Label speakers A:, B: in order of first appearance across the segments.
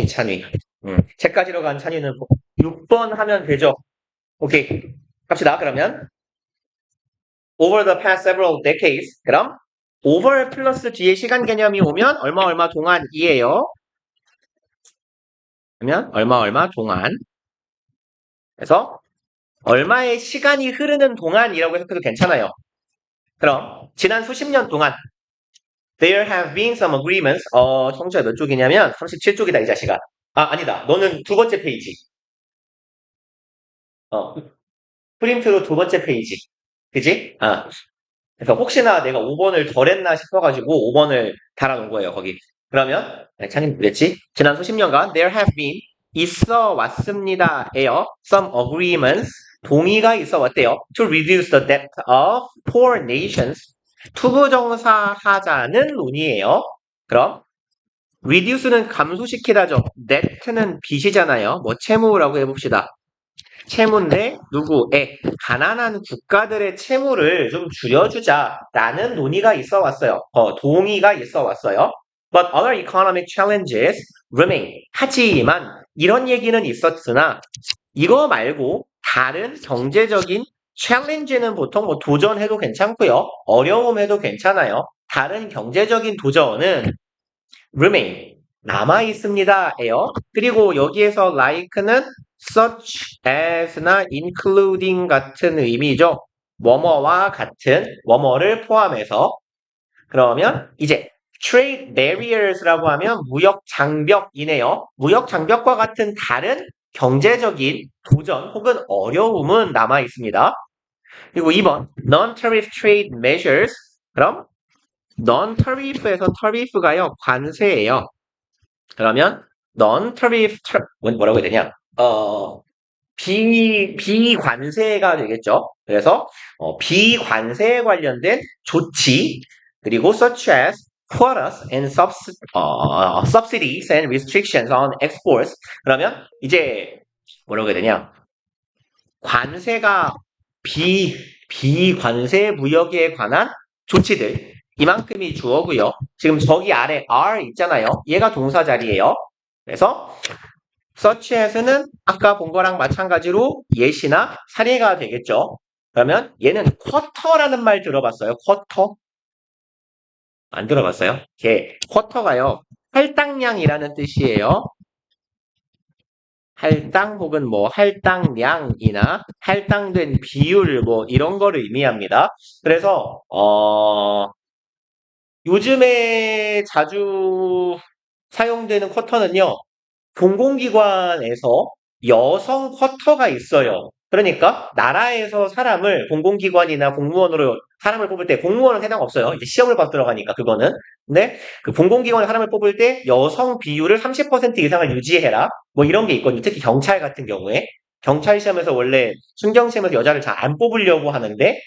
A: 찬위. 책 가지러 간 찬이는 6번 하면 되죠. 오케이. 갑시다. 그러면 over the past several decades. 그럼 over 플러스 뒤에 시간 개념이 오면 얼마 동안이에요. 그러면 얼마 동안. 그래서 얼마의 시간이 흐르는 동안이라고 해석해도 괜찮아요. 그럼 지난 수십 년 동안 there have been some agreements. 청취자 몇 쪽이냐면 37쪽이다 이 자식아. 아니다. 너는 두 번째 페이지. 어, 프린트로 두 번째 페이지. 그지? 그래서 혹시나 내가 5번을 덜 했나 싶어가지고 5번을 달아놓은 거예요, 거기. 그러면, 창님 그랬지? 지난 수십 년간 there have been 있어 왔습니다예요. some agreements 동의가 있어 왔대요. to reduce the debt of poor nations. 투부정사 하자는 논의예요. 그럼 reduce는 감소시키다죠. debt는 빚이잖아요. 뭐 채무라고 해봅시다. 채무인데 누구에 가난한 국가들의 채무를 좀 줄여주자라는 논의가 있어 왔어요. 동의가 있어 왔어요. But other economic challenges remain. 하지만 이런 얘기는 있었으나 이거 말고 다른 경제적인 challenge는 보통 뭐 도전해도 괜찮고요. 어려움 해도 괜찮아요. 다른 경제적인 도전은 remain 남아 있습니다예요. 그리고 여기에서 like는 such as나 including 같은 의미죠. 뭐뭐와 같은 뭐뭐를 포함해서 그러면 이제 trade barriers라고 하면 무역 장벽이네요. 무역 장벽과 같은 다른 경제적인 도전 혹은 어려움은 남아 있습니다. 그리고 2번 non-tariff trade measures 그럼 non-tariff에서 tariff가요 관세예요. 그러면 non-tariff 뭐라고 해야 되냐? 비관세가 되겠죠. 그래서 비관세에 관련된 조치 그리고 such as quotas and subsidies and restrictions on exports. 그러면 이제 뭐라고 해야 되냐? 관세가 비관세 무역에 관한 조치들 이만큼이 주어고요. 지금 저기 아래 are 있잖아요. 얘가 동사 자리예요. 그래서 such as는 아까 본 거랑 마찬가지로 예시나 사례가 되겠죠. 그러면 얘는 쿼터라는 말 들어봤어요? 쿼터? 안 들어봤어요? 쿼터가요. 할당량이라는 뜻이에요. 할당 혹은 뭐 할당량이나 할당된 비율 뭐 이런 거를 의미합니다. 그래서 요즘에 자주 사용되는 쿼터는요. 공공기관에서 여성 쿼터가 있어요. 그러니까 나라에서 사람을 공공기관이나 공무원으로 사람을 뽑을 때 공무원은 해당 없어요. 이제 시험을 받 들어가니까 그거는. 근데 그 공공기관에 사람을 뽑을 때 여성 비율을 30% 이상을 유지해라. 뭐 이런 게 있거든요. 특히 경찰 같은 경우에. 경찰 시험에서 원래 순경 시험에서 여자를 잘 안 뽑으려고 하는데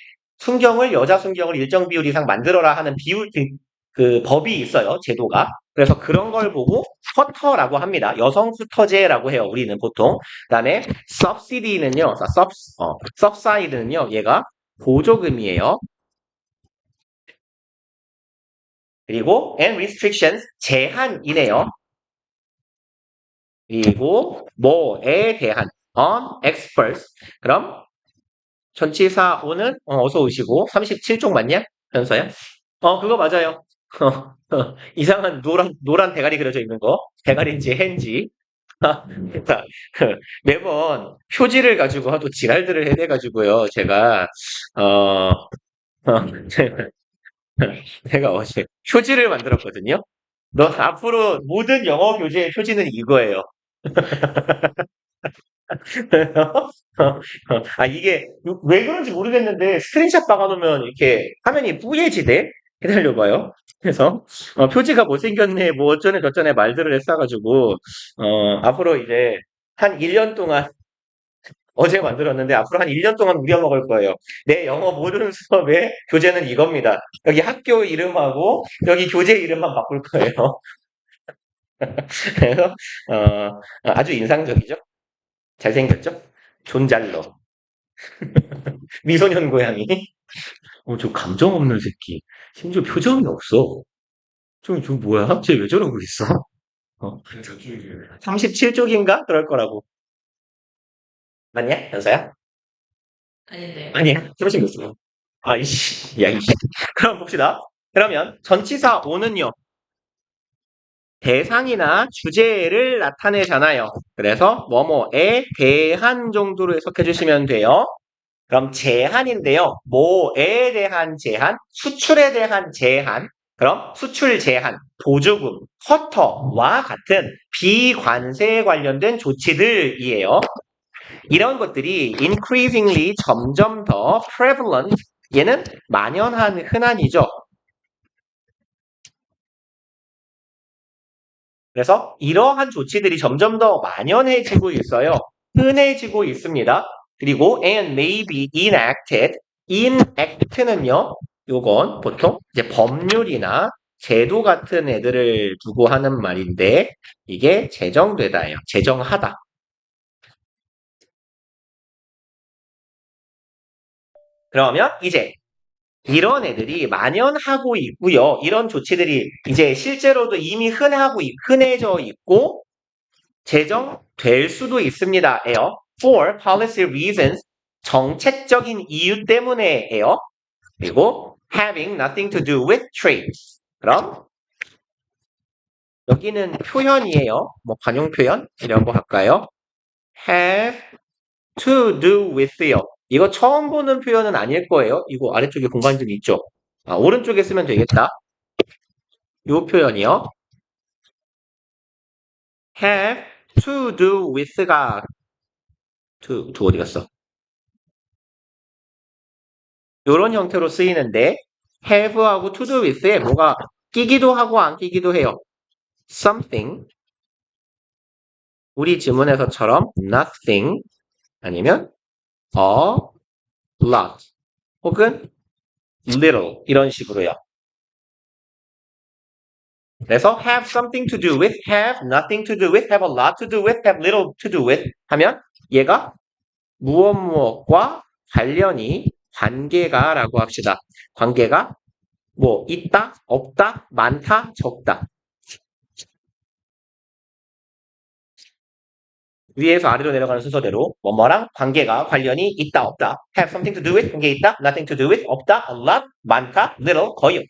A: 여자 순경을 일정 비율 이상 만들어라 하는 비율 그 법이 있어요. 제도가. 그래서 그런 걸 보고 쿼터라고 합니다. 여성 수터제라고 해요. 우리는 보통. 그다음에 subsidy는요. subside는요. 얘가 보조금이에요. 그리고 and restrictions 제한이네요. 그리고 뭐에 대한 on experts. 그럼 전치사 오는 어서 오시고 37쪽 맞냐? 현서야? 그거 맞아요. 이상한 노란 대가리 그려져 있는 거. 대가리인지 해인지. 그러니까 매번 표지를 가지고 하도 지랄들을 해대가지고요. 제가 어, 제가 어제 표지를 만들었거든요. 너 앞으로 모든 영어 교재의 표지는 이거예요. 이게 왜 그런지 모르겠는데 스크린샷 박아놓으면 이렇게 화면이 뿌얘지대? 기다려봐요. 그래서 표지가 못생겼네 뭐 어쩌네 저쩌네 말들을 했어가지고 앞으로 이제 한 1년 동안 어제 만들었는데 앞으로 한 1년 동안 우려먹을 거예요. 내 영어 모든 수업의 교재는 이겁니다. 여기 학교 이름하고 여기 교재 이름만 바꿀 거예요. 그래서 아주 인상적이죠? 잘생겼죠? 존잘러. 미소년 고양이. 저 감정 없는 새끼. 심지어 표정이 없어. 저 뭐야? 쟤 왜 저러고 있어? 어, 37쪽인가? 그럴 거라고. 맞냐? 현서야?
B: 아닌데요.
A: 아니야. 36쪽. 아이씨, 야, 이씨. 그럼 봅시다. 그러면 전치사 오는요. 대상이나 주제를 나타내잖아요. 그래서 뭐뭐에 대한 정도로 해석해 주시면 돼요. 그럼 제한인데요. 뭐에 대한 제한? 수출에 대한 제한. 그럼 수출 제한, 보조금, 커터와 같은 비관세에 관련된 조치들이에요. 이런 것들이 increasingly 점점 더 prevalent, 얘는 만연한 흔한이죠. 그래서 이러한 조치들이 점점 더 만연해지고 있어요. 흔해지고 있습니다. 그리고 and may be enacted. enact는요. 요건 보통 이제 법률이나 제도 같은 애들을 두고 하는 말인데 이게 제정되다예요. 제정하다. 그러면 이제 이런 애들이 만연하고 있고요. 이런 조치들이 이제 실제로도 이미 흔해져 있고 제정될 수도 있습니다.예요. For policy reasons, 정책적인 이유 때문에예요. 그리고 having nothing to do with trade. 그럼 여기는 표현이에요. 뭐 관용 표현이라고 할까요? have to do with요. 이거 처음 보는 표현은 아닐 거예요. 이거 아래쪽에 공간들이 있죠. 오른쪽에 쓰면 되겠다. 이 표현이요. have to do with가 to 어디 갔어? 이런 형태로 쓰이는데 have하고 to do with에 뭐가 끼기도 하고 안 끼기도 해요. something, 우리 지문에서처럼 nothing, 아니면 a lot, 혹은 little 이런 식으로요. 그래서 have something to do with, have nothing to do with, have a lot to do with, have little to do with 하면 얘가 무엇과 관련이 관계가 라고 합시다. 관계가 뭐 있다, 없다, 많다, 적다. 위에서 아래로 내려가는 순서대로 뭐뭐랑 관계가 관련이 있다, 없다. have something to do with, 관계 있다, nothing to do with, 없다, a lot, 많다, little, 거의 없다.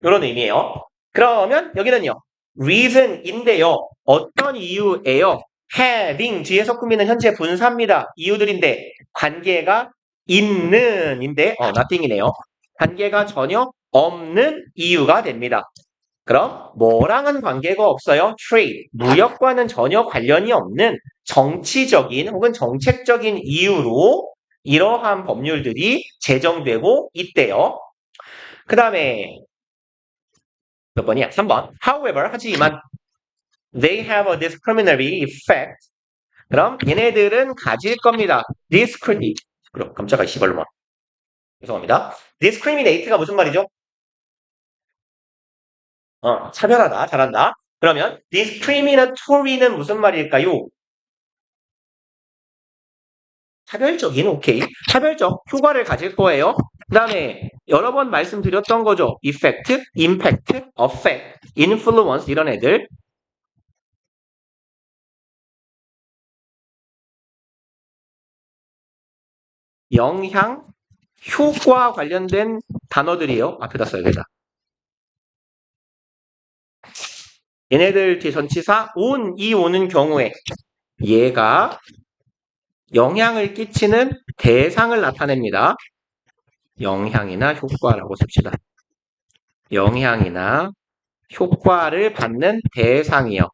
A: 이런 의미예요. 그러면 여기는요. reason인데요. 어떤 이유예요? having 뒤에서 꾸미는 현재 분사입니다. 이유들인데 관계가 있는인데 nothing이네요. 관계가 전혀 없는 이유가 됩니다. 그럼 뭐랑은 관계가 없어요? trade, 무역과는 전혀 관련이 없는 정치적인 혹은 정책적인 이유로 이러한 법률들이 제정되고 있대요. 그 다음에 몇 번이야? 3번. However, 하지만 they have a discriminatory effect. 그럼 얘네들은 가질 겁니다. 깜짝아, 씨발로만. 죄송합니다. discriminate가 무슨 말이죠? 차별하다, 잘한다. 그러면 discriminatory는 무슨 말일까요? 차별적인, 오케이. 차별적 효과를 가질 거예요. 그 다음에 여러 번 말씀드렸던 거죠. effect, impact, affect, influence 이런 애들. 영향, 효과 관련된 단어들이요. 앞에다 써야겠다. 얘네들 뒤에 전치사 이 오는 경우에 얘가 영향을 끼치는 대상을 나타냅니다. 영향이나 효과라고 씁시다. 영향이나 효과를 받는 대상이요.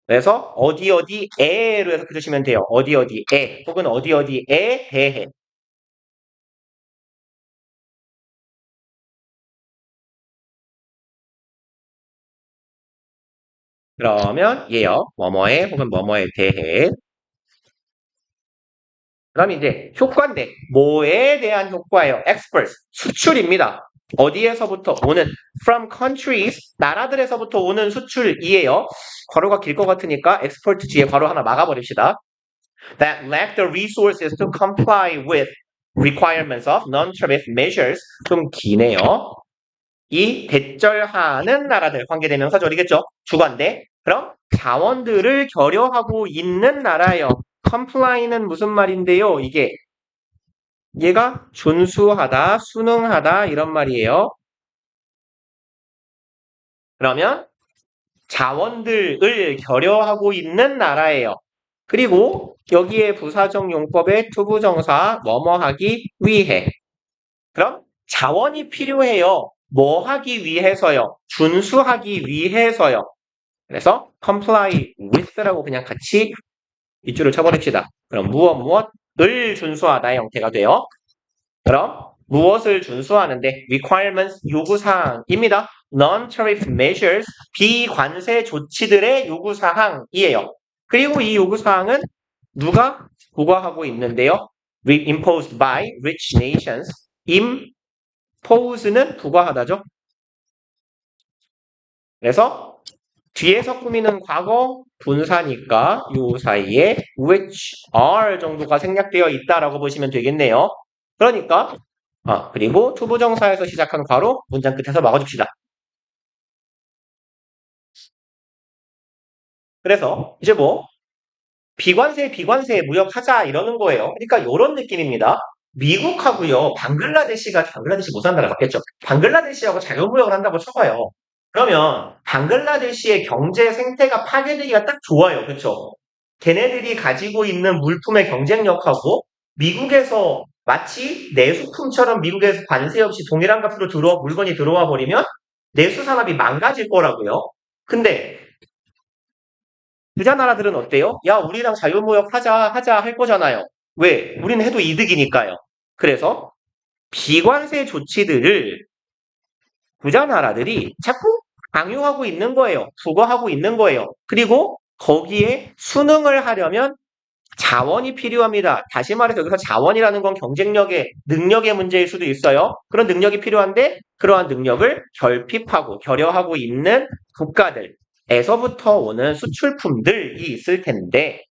A: 그래서 어디에로 해석해 주시면 돼요. 어디에 혹은 어디에 대해. 그러면 얘요. 뭐뭐에 혹은 뭐뭐에 대해. 그럼 이제 효과인데 뭐에 대한 효과예요? exports, 수출입니다. 어디에서부터 오는 from countries, 나라들에서부터 오는 수출이에요. 괄호가 길 것 같으니까 export 뒤에 괄호 하나 막아버립시다. That lack the resources to comply with requirements of non-tariff measures. 좀 기네요. 이 대절하는 나라들, 관계대명사절이겠죠? 주관대. 그럼 자원들을 결여하고 있는 나라예요. comply는 무슨 말인데요? 이게 얘가 준수하다, 순응하다 이런 말이에요. 그러면 자원들을 결여하고 있는 나라예요. 그리고 여기에 부사적 용법의 투부정사 뭐뭐 하기 위해. 그럼 자원이 필요해요. 뭐 하기 위해서요? 준수하기 위해서요. 그래서 comply with라고 그냥 같이 밑줄을 쳐버립시다. 그럼 무엇을 준수하다의 형태가 돼요. 그럼 무엇을 준수하는데 requirements 요구사항입니다. non-tariff measures 비관세 조치들의 요구사항이에요. 그리고 이 요구사항은 누가 부과하고 있는데요. imposed by rich nations. impose는 부과하다죠. 그래서 뒤에서 꾸미는 과거 분사니까 요 사이에 which are 정도가 생략되어 있다라고 보시면 되겠네요. 그러니까 그리고 투부정사에서 시작한 괄호 문장 끝에서 막아줍시다. 그래서 이제 뭐 비관세 무역하자 이러는 거예요. 그러니까 이런 느낌입니다. 미국하고요, 방글라데시 못 산다고 봤겠죠. 방글라데시하고 자유무역을 한다고 쳐봐요. 그러면 방글라데시의 경제 생태가 파괴되기가 딱 좋아요. 그렇죠? 걔네들이 가지고 있는 물품의 경쟁력하고 미국에서 마치 내수품처럼 미국에서 관세 없이 동일한 값으로 물건이 들어와 버리면 내수 산업이 망가질 거라고요. 근데 부자 나라들은 어때요? 야, 우리랑 자유무역 하자 할 거잖아요. 왜? 우리는 해도 이득이니까요. 그래서 비관세 조치들을 부자 나라들이 자꾸 강요하고 있는 거예요. 부과하고 있는 거예요. 그리고 거기에 순응을 하려면 자원이 필요합니다. 다시 말해서 여기서 자원이라는 건 경쟁력의, 능력의 문제일 수도 있어요. 그런 능력이 필요한데 그러한 능력을 결핍하고 결여하고 있는 국가들에서부터 오는 수출품들이 있을 텐데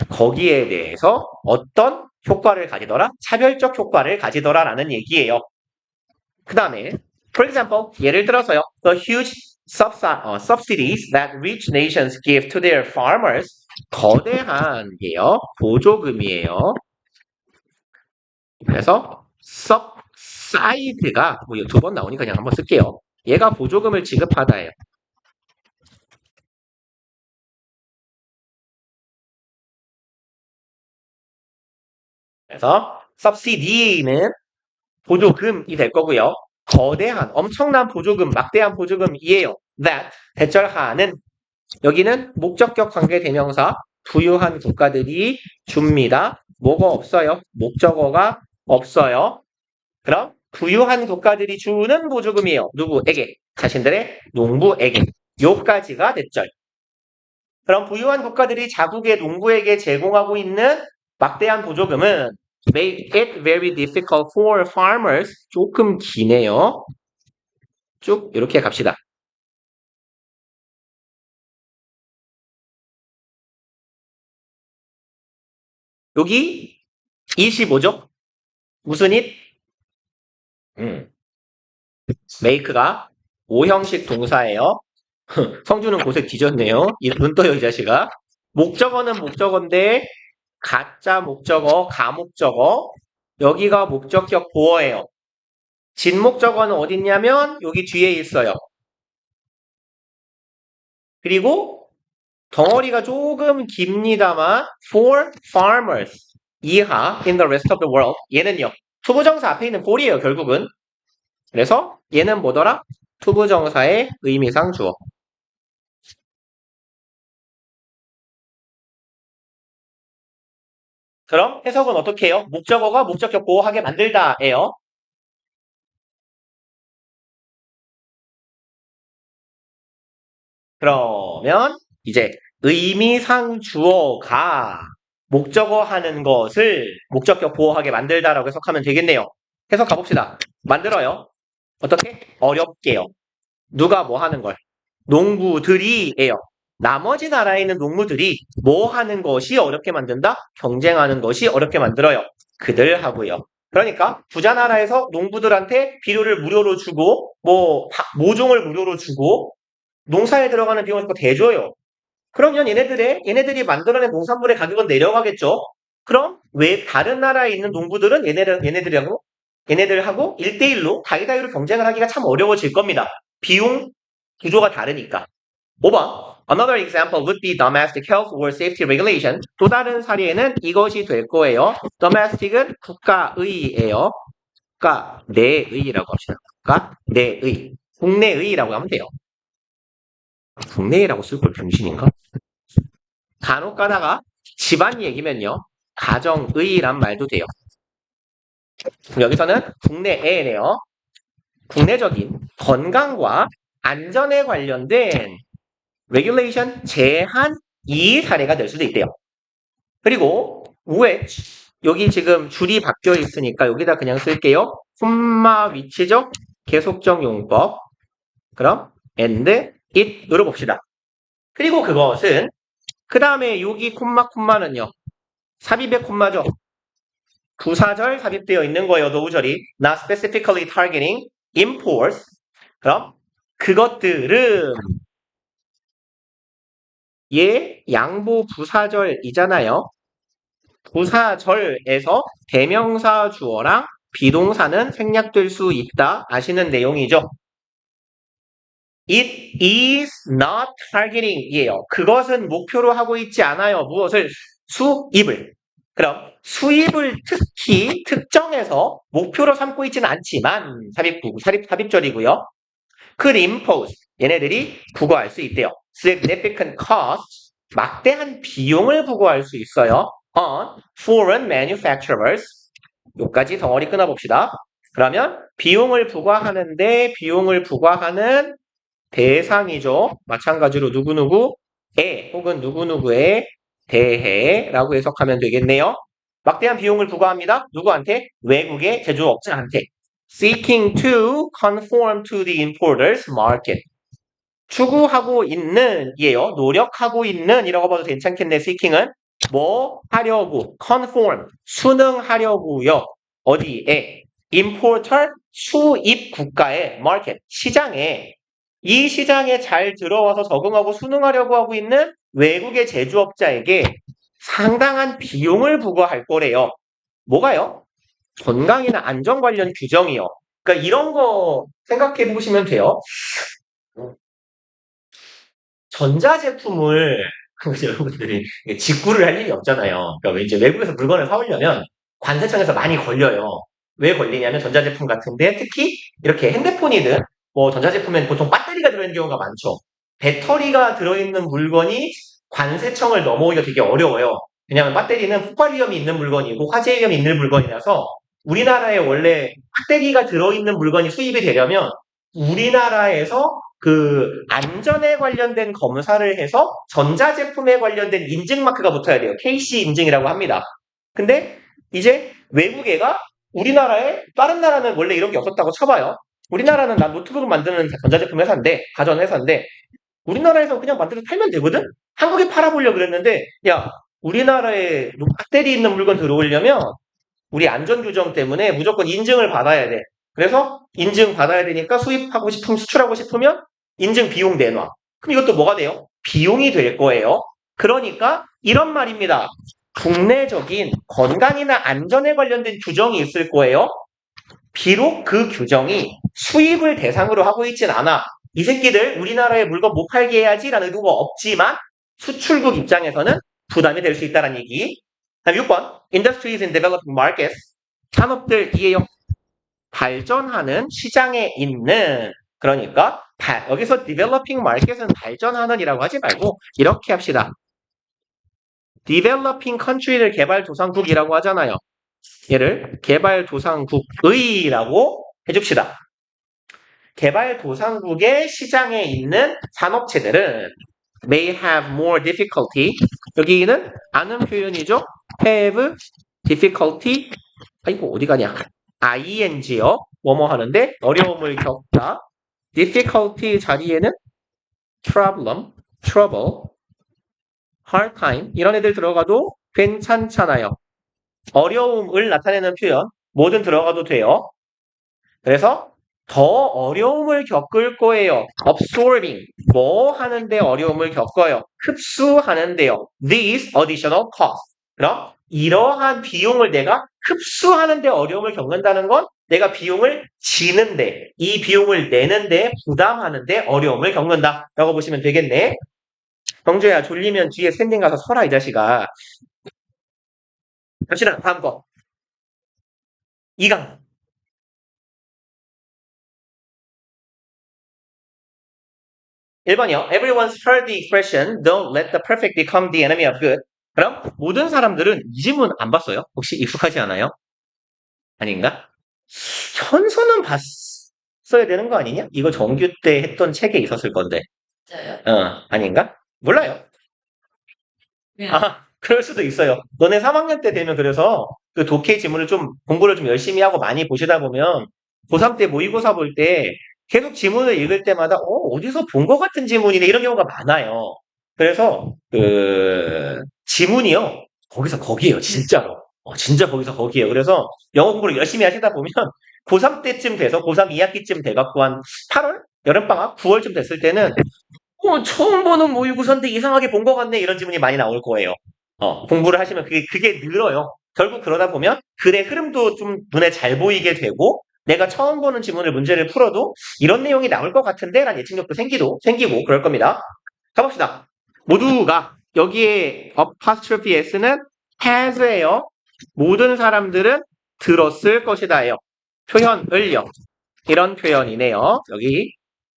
A: 거기에 대해서 어떤 효과를 가지더라? 차별적 효과를 가지더라라는 얘기예요. 그 다음에 For example, 예를 들어서요. The huge subsidies that rich nations give to their farmers. 거대한 게요. 보조금이에요. 그래서 subside가 두 번 나오니까 그냥 한번 쓸게요. 얘가 보조금을 지급하다예요. 그래서 subsidy는 보조금이 될 거고요. 거대한, 엄청난 보조금, 막대한 보조금이에요. That, 대절하는, 여기는 목적격 관계 대명사, 부유한 국가들이 줍니다. 뭐가 없어요? 목적어가 없어요. 그럼 부유한 국가들이 주는 보조금이에요. 누구에게? 자신들의 농부에게. 요까지가 대절. 그럼 부유한 국가들이 자국의 농부에게 제공하고 있는 막대한 보조금은 make it very difficult for farmers. 조금 기네요. 쭉 이렇게 갑시다. 여기 25죠? 무슨 it? make가 5형식 동사예요. 성주는 고색 뒤졌네요. 눈 떠요, 이 자식아. 목적어는 목적어인데 가짜 목적어, 가목적어. 여기가 목적격 보어예요. 진목적어는 어디 있냐면 여기 뒤에 있어요. 그리고 덩어리가 조금 깁니다만 for farmers 이하 in the rest of the world. 얘는요. 투부정사 앞에 있는 for이에요, 결국은. 그래서 얘는 뭐더라? 투부정사의 의미상 주어. 그럼 해석은 어떻게 해요? 목적어가 목적격 보호하게 만들다예요. 그러면 이제 의미상 주어가 목적어 하는 것을 목적격 보호하게 만들다라고 해석하면 되겠네요. 해석 가봅시다. 만들어요. 어떻게? 어렵게요. 누가 뭐 하는 걸? 농부들이에요. 나머지 나라에 있는 농부들이 뭐 하는 것이 어렵게 만든다? 경쟁하는 것이 어렵게 만들어요. 그들 하고요. 그러니까 부자 나라에서 농부들한테 비료를 무료로 주고 모종을 무료로 주고 농사에 들어가는 비용을 대줘요. 그러면 얘네들이 만들어낸 농산물의 가격은 내려가겠죠. 그럼 왜 다른 나라에 있는 농부들은 얘네들하고 1대1로 다이다이로 경쟁을 하기가 참 어려워질 겁니다. 비용 구조가 다르니까. 5번. Another example would be domestic health or safety regulation. 또 다른 사례는 이것이 될 거예요. domestic은 국가의예요. 국가내의라고 합시다. 국가내의. 국내의라고 하면 돼요. 국내의라고 쓸 걸 병신인가? 간혹 가다가 집안 얘기면요. 가정의란 말도 돼요. 여기서는 국내에네요. 국내적인 건강과 안전에 관련된 regulation, 제한이 사례가 될 수도 있대요. 그리고 which, 여기 지금 줄이 바뀌어 있으니까 여기다 그냥 쓸게요. 콤마 위치적 계속적 용법. 그럼 and it 눌러봅시다. 그리고 그것은 그 다음에 여기 콤마는요. 삽입의 콤마죠. 부사절 삽입되어 있는 거예요. 노우절이. Not specifically targeting imports. 그럼 그것들은 얘 양보 부사절이잖아요. 부사절에서 대명사 주어랑 비동사는 생략될 수 있다. 아시는 내용이죠. It is not targeting 이에요. 그것은 목표로 하고 있지 않아요. 무엇을? 수입을. 그럼 수입을 특히 특정해서 목표로 삼고 있지는 않지만 삽입절이고요. could impose 얘네들이 부과할 수 있대요. significant cost 막대한 비용을 부과할 수 있어요. on foreign manufacturers 요까지 덩어리 끊어봅시다. 그러면 비용을 부과하는데 비용을 부과하는 대상이죠. 마찬가지로 누구누구에 혹은 누구누구에 대해라고 해석하면 되겠네요. 막대한 비용을 부과합니다. 누구한테? 외국의 제조업자한테. Seeking to conform to the importer's market. 추구하고 있는 이에요. 노력하고 있는 이라고 봐도 괜찮겠네. seeking은 뭐 하려고 conform 순응하려고요. 어디에? importer 수입 국가의 market 시장에 이 시장에 잘 들어와서 적응하고 순응하려고 하고 있는 외국의 제조업자에게 상당한 비용을 부과할 거래요. 뭐가요? 건강이나 안전 관련 규정이요. 그러니까 이런 거 생각해 보시면 돼요. 전자제품을 여러분들이 직구를 할 일이 없잖아요. 그러니까 이제 외국에서 물건을 사오려면 관세청에서 많이 걸려요. 왜 걸리냐면 전자제품 같은데 특히 이렇게 핸드폰이든 뭐 전자제품엔 보통 배터리가 들어있는 경우가 많죠. 배터리가 들어있는 물건이 관세청을 넘어오기가 되게 어려워요. 왜냐하면 배터리는 폭발 위험이 있는 물건이고 화재 위험이 있는 물건이라서 우리나라에 원래 배터리가 들어있는 물건이 수입이 되려면 우리나라에서 그 안전에 관련된 검사를 해서 전자제품에 관련된 인증마크가 붙어야 돼요. KC 인증이라고 합니다. 근데 이제 외국애가 우리나라에 다른 나라는 원래 이런 게 없었다고 쳐봐요. 우리나라는 난 노트북을 만드는 전자제품 회사인데 가전회사인데 우리나라에서 그냥 만들어서 팔면 되거든? 한국에 팔아보려고 그랬는데 야 우리나라에 배터리 있는 물건 들어오려면 우리 안전규정 때문에 무조건 인증을 받아야 돼. 그래서 인증 받아야 되니까 수입하고 싶으면 수출하고 싶으면 인증 비용 내놔. 그럼 이것도 뭐가 돼요? 비용이 될 거예요. 그러니까 이런 말입니다. 국내적인 건강이나 안전에 관련된 규정이 있을 거예요. 비록 그 규정이 수입을 대상으로 하고 있진 않아. 이 새끼들 우리나라에 물건 못 팔게 해야지라는 의도가 없지만 수출국 입장에서는 부담이 될 수 있다는 얘기. 다음 6번. Industries in developing markets. 산업들이에요. 발전하는 시장에 있는 그러니까 여기서 developing market은 발전하는 이라고 하지 말고 이렇게 합시다. developing country를 개발도상국이라고 하잖아요. 얘를 개발도상국의라고 해줍시다. 개발도상국의 시장에 있는 산업체들은 may have more difficulty. 여기는 아는 표현이죠. have difficulty. 아이고 어디 가냐. ing요. 뭐뭐 하는데 어려움을 겪다. difficulty 자리에는 problem, trouble, hard time 이런 애들 들어가도 괜찮잖아요. 어려움을 나타내는 표현 뭐든 들어가도 돼요. 그래서 더 어려움을 겪을 거예요. absorbing 뭐 하는데 어려움을 겪어요. 흡수하는데요. these additional costs. 그럼 이러한 비용을 내가 흡수하는데 어려움을 겪는다는 건 내가 비용을 지는데 이 비용을 내는데 부담하는데 어려움을 겪는다 라고 보시면 되겠네. 경주야 졸리면 뒤에 스탠딩 가서 서라 이 자식아. 갑시다 다음 거 2강 1번이요. Everyone's heard the expression don't let the perfect become the enemy of good. 그럼 모든 사람들은 이 질문 안 봤어요? 혹시 익숙하지 않아요? 아닌가? 현서는 봤어야 되는 거 아니냐? 이거 정규 때 했던 책에 있었을 건데.
B: 진짜요?
A: 아닌가? 몰라요.
B: 그냥
A: 그럴 수도 있어요. 너네 3학년 때 되면 그래서 그 독해 지문을 좀 공부를 좀 열심히 하고 많이 보시다 보면 고3 때 모의고사 볼 때 계속 지문을 읽을 때마다 어디서 본 것 같은 지문이네 이런 경우가 많아요. 그래서 그 지문이요. 거기서 거기에요. 진짜로. 진짜 거기서 거기에요. 그래서 영어 공부를 열심히 하시다 보면 고3 때쯤 돼서 고3 2학기쯤 돼갖고 한 8월? 여름방학? 9월쯤 됐을 때는 처음 보는 모의고사인데 이상하게 본 것 같네 이런 지문이 많이 나올 거예요. 공부를 하시면 그게 늘어요. 결국 그러다 보면 글의 흐름도 좀 눈에 잘 보이게 되고 내가 처음 보는 지문을 문제를 풀어도 이런 내용이 나올 것 같은데 라는 예측력도 생기고 그럴 겁니다. 가봅시다. 모두가 여기에 apostrophe s는 has예요. 모든 사람들은 들었을 것이다예요. 표현을요. 이런 표현이네요. 여기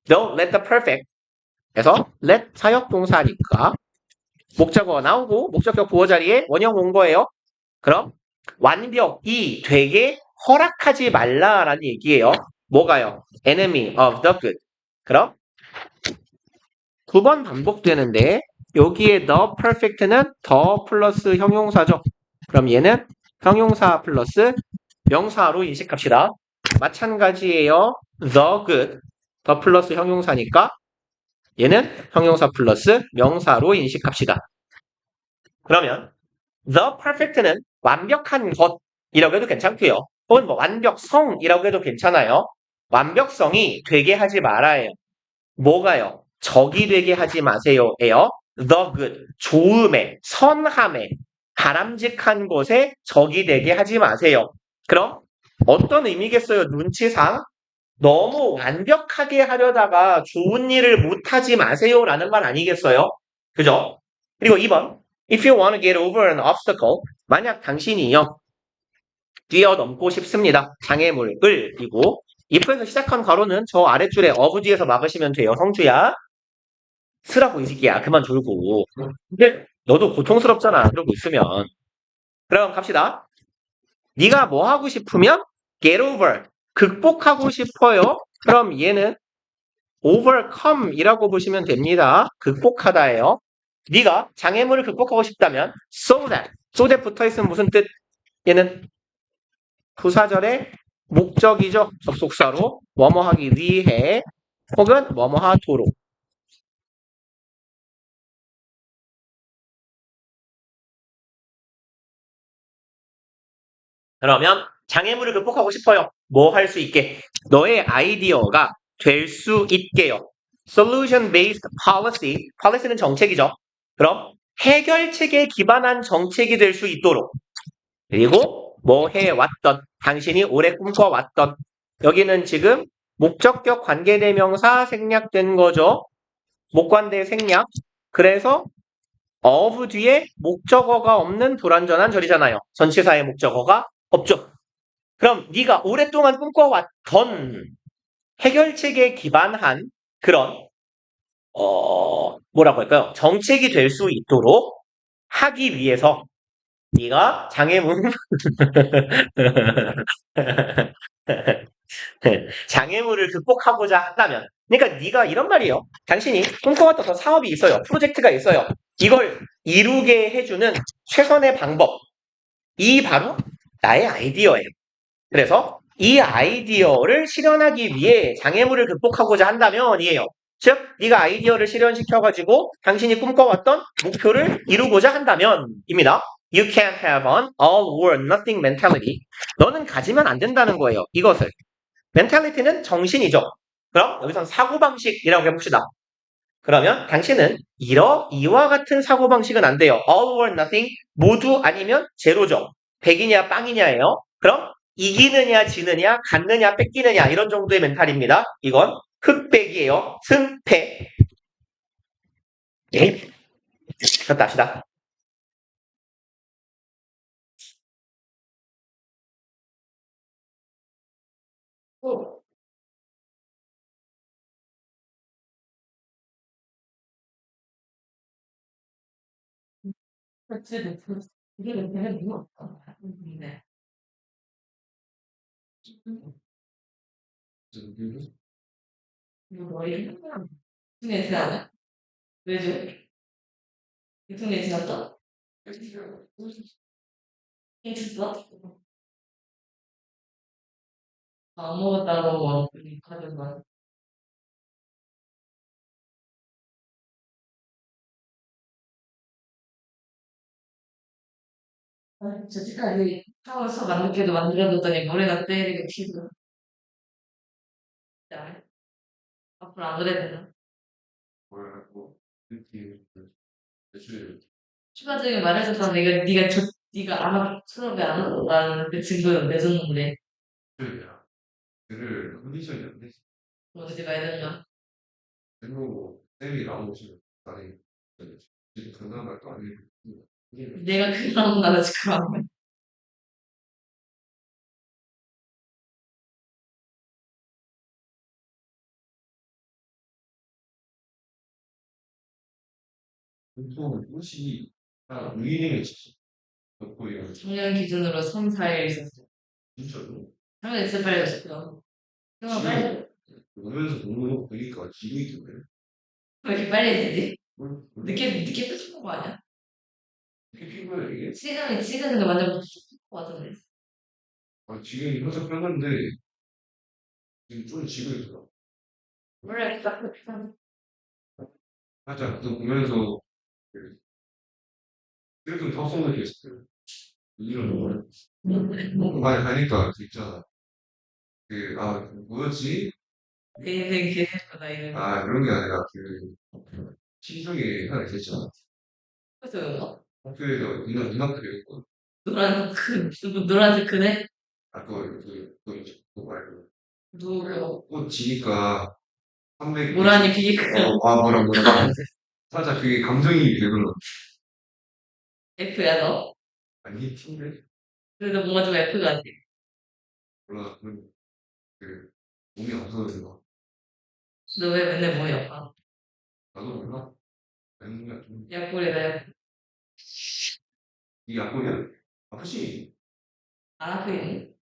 A: don't let the perfect 그래서 let 사역동사니까 목적어가 나오고 목적격 보호 자리에 원형 온 거예요. 그럼 완벽이 되게 허락하지 말라라는 얘기예요. 뭐가요? enemy of the good. 그럼 9번 반복되는데 여기에 the perfect는 더 플러스 형용사죠. 그럼 얘는 형용사 플러스 명사로 인식합시다. 마찬가지예요. the good. 더 플러스 형용사니까 얘는 형용사 플러스 명사로 인식합시다. 그러면 the perfect는 완벽한 것이라고 해도 괜찮고요. 혹은 뭐 완벽성이라고 해도 괜찮아요. 완벽성이 되게 하지 말아요. 뭐가요? 적이 되게 하지 마세요예요. the good, 좋음에, 선함에, 바람직한 것에 적이 되게 하지 마세요. 그럼 어떤 의미겠어요? 눈치상 너무 완벽하게 하려다가 좋은 일을 못하지 마세요라는 말 아니겠어요? 그죠? 그리고 2번 If you want to get over an obstacle 만약 당신이요 뛰어넘고 싶습니다. 장애물을 이고 if에서 시작한 괄호는 저 아랫줄에 of 뒤에서 막으시면 돼요. 성주야 쓰라고 이 새끼야 그만 졸고 근데 너도 고통스럽잖아 그러고 있으면 그럼 갑시다. 네가 뭐 하고 싶으면 get over 극복하고 싶어요. 그럼 얘는 overcome이라고 보시면 됩니다. 극복하다예요. 네가 장애물을 극복하고 싶다면 so that 붙어있으면 무슨 뜻? 얘는 부사절의 목적이죠. 접속사로 뭐뭐하기 위해 혹은 뭐뭐하도록 그러면 장애물을 극복하고 싶어요. 뭐 할 수 있게? 너의 아이디어가 될 수 있게요. Solution based policy. policy는 정책이죠. 그럼 해결책에 기반한 정책이 될 수 있도록. 그리고 뭐 해왔던, 당신이 오래 꿈꿔왔던. 여기는 지금 목적격 관계대명사 생략된 거죠. 목관대 생략. 그래서 of 뒤에 목적어가 없는 불완전한 절이잖아요. 전치사의 목적어가 없죠. 그럼 네가 오랫동안 꿈꿔왔던 해결책에 기반한 그런 뭐라고 할까요? 정책이 될 수 있도록 하기 위해서 네가 장애물을 극복하고자 한다면 그러니까 네가 이런 말이에요. 당신이 꿈꿔왔던 어떤 사업이 있어요. 프로젝트가 있어요. 이걸 이루게 해주는 최선의 방법 이 바로 나의 아이디어예요. 그래서 이 아이디어를 실현하기 위해 장애물을 극복하고자 한다면이에요. 즉, 네가 아이디어를 실현시켜가지고 당신이 꿈꿔왔던 목표를 이루고자 한다면입니다. You can't have an all or nothing mentality. 너는 가지면 안 된다는 거예요. 이것을. mentality는 정신이죠. 그럼 여기선 사고방식이라고 해봅시다. 그러면 당신은 이와 같은 사고방식은 안 돼요. all or nothing 모두 아니면 제로죠. 100이냐 빵이냐예요. 그럼 이기느냐 지느냐 갖느냐 뺏기느냐 이런 정도의 멘탈입니다. 이건 흑백이에요. 승패. 예. 그렇다 합시다.
B: 어. 그치, 이게 되는 이유 없어. 네. 이거 머리 중에 지나냐? 왜 줘? 중에 지났어? 있었어? 안 먹었다고 가져가. 아, 저 지금까지 하면서 만들게도 만들어뒀더니 머리가 때리고 튀고. 진짜. 앞으로 안 그래야 되나?
C: 뭐라고 이렇게 대출
B: 추가적인 말해줬다 네가 안 수업에 안 왔다는 그 증거를 내줬는데
C: 대출이야. 그를 컨디션이 안 되지.
B: 어디 가야 되나?
C: 그리고 쌤이 나오시면 나는 지금 그런 말도 안 해요.
B: 내가 그런 나라 지금 안 돼.
C: 보통 옷이 한 우인행을 치지. 덮고 이런
B: 작년 기준으로 3, 4일 있었어.
C: 진짜로.
B: 작년에 진짜 빨리 했어. 그럼 빨리
C: 오면서 너무 보니까 지루이 드네.
B: 왜 이렇게 빨리 했지?
C: 뭘
B: 늦게 끝인 거 아니야?
C: 이렇게 피부야 이게?
B: 지금은 완전 끝인 거 같은데.
C: 아 지금 항상 편한데 지금 좀 지루해 들어.
B: 원래 딱
C: 살짝 또 보면서 그 그래도 덕성을 했어요. 이런 걸. 많이 가니까 진짜 뭐였지?
B: 내 인생 개새끼다 이런 거.
C: 그런 게 아니라 시중에 하나 있었잖아.
B: 그래서 그런가?
C: 학교에서 누나들이 있고
B: 노란색 그네?
C: 그거 말고
B: 누구
C: 꽃 지니까 300
B: 모란이 비기
C: 뭐라 살짝 그게 감정이 되더라.
B: F야 너?
C: 아니 팀들
B: 그래도 뭔가 좀 F 같아.
C: 몰라 그 몸이 없어져서
B: 너 왜 맨날 몸이 아파?
C: 나도 몰라. 아닌가 좀
B: 약골이다 약.
C: 이 약골이야? 아프지?
B: 안 아프겠니?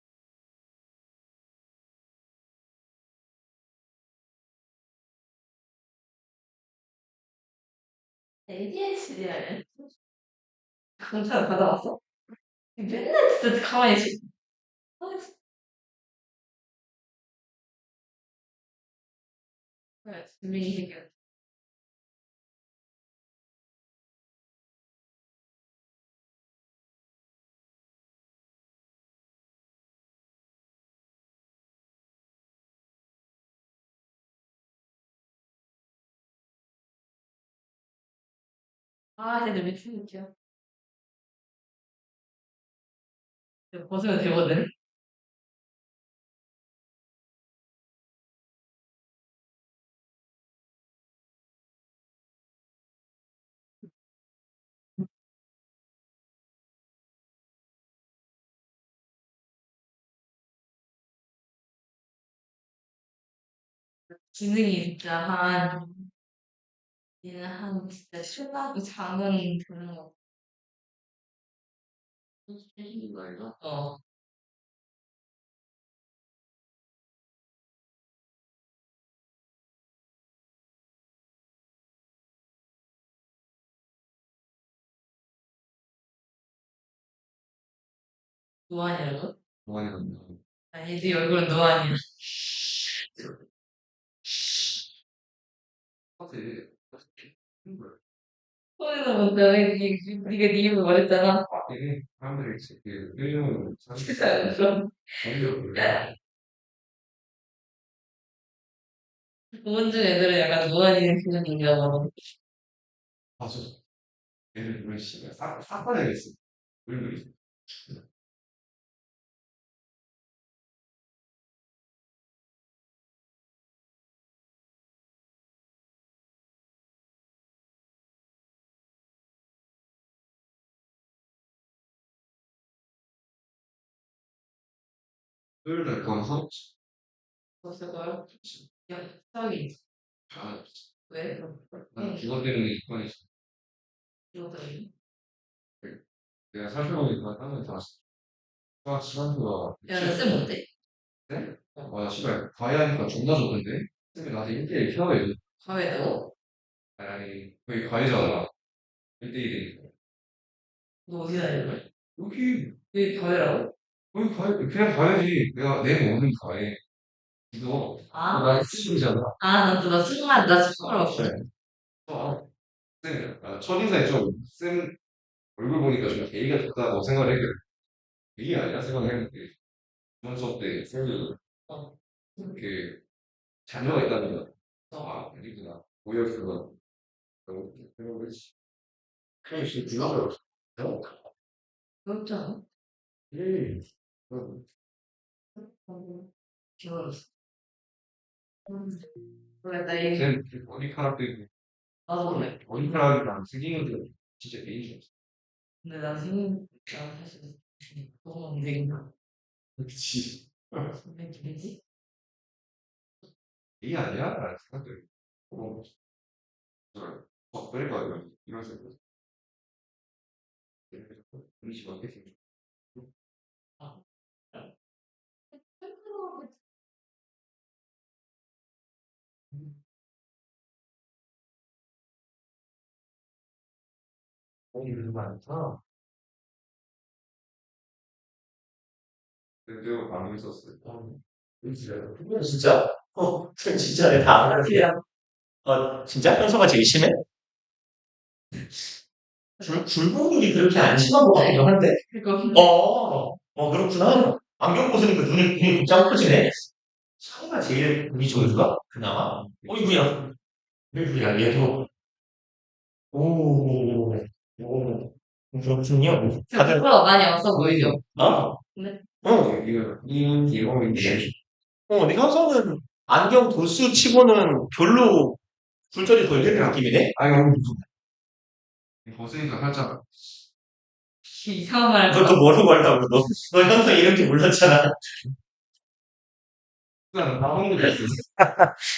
B: ADHD야. 검사 받아왔어? 맨날 진짜 가만히 있어. 아, 진짜. 그래, 민이 새끼야. 아, 쟤들 미친 새끼야. 내가 벗으면 되거든. 기능이 진짜 얘는 진짜 신나고 작은 그런 거. 어, 노안이라고?
C: 동안이 간다.
B: 아니, 네 얼굴은 노안이야.
C: 사실 힘들어.
B: 거기서 먼저 네가 네 이름을 말했잖아.
C: 이게 사람들이 그 일용을
B: 그럼
C: 전적으로
B: 부분 중 애들은 약간 노안이는 기준이잖아.
C: 맞아. 얘를 이런 식으로 싹싹꺼내겠어. 우리 토요일날 그건 하겠지.
B: 벌써요? 야, 사위.
C: 아,
B: 왜?
C: 난 그것 때문에 이번에
B: 이거더니.
C: 내가 살펴보니까 다른 다 수학 시간표가
B: 야, 나쌤 못해.
C: 네? 와, 씨발, 과외하니까 존나 좋던데? 쌤이 나한테 1대1 케어해줘.
B: 과외도?
C: 아니, 거기 과외잖아. 1대1이니까.
B: 너 어디 다니는 거야?
C: 여기,
B: 여기 과외라고?
C: 거기 과외, 그냥 과외지. 내가 내 모든 과외. 이거,
B: 아,
C: 나 수준이잖아.
B: 나 순간, 나 순간 왔어.
C: 아, 쌤, 첫인상에 좀, 쌤 얼굴 보니까 좀 예의가 좋다고 생각을 했거든. 이게 아니라 생각을 했는데, 이번 수업 때 쌤이, 그, 자녀가 있다는 거. 아, 아니구나. 오히려 그거, 너무, 그러지. 그냥 씨, 부담을 없어.
B: 그렇지 않아?
C: 음.
B: 기울었어. 그래, 나 이,
C: 쌤, 그 머리카락도 있고,
B: 나도 그래.
C: 머리카락이랑 생기는 진짜 개인적.
B: 근데 나 사실, 너무 안 되겠나?
C: 그치.
B: 선배 기대지?
C: 이게 아니야? 라는 생각들이. 어, 그럴 거야, 이런 식으로. 우리 집 어떻게 생겼어?
B: 아,
C: 이 많다. 근데 방금 썼어요.
A: 진짜? 진짜? 진짜 내가 다 알아. 진짜? 현서가 제일 심해? 굴곡이 그렇게 안 심한 것 같기도 한데?
B: 그거,
A: 그렇구나. 안경 벗으니까 눈이 곧장 커지네. 차이가 제일 눈이 좋을까? 그나마? 어이구야. 어이구야, 얘도. 오, 그렇군요. 다들,
B: 생각보다 많이 없어 보이죠?
A: 어?
B: 네.
C: 이거
A: 근데 현서는 안경 도수 치고는 별로 굴절이 덜 되는 느낌이네?
C: 아니, 오늘 벗으니까 살짝,
B: 이상한 말
A: 너 뭐라고 하려고, 너 현서 이름인지 몰랐잖아.
C: 그냥 나오는 게 있어.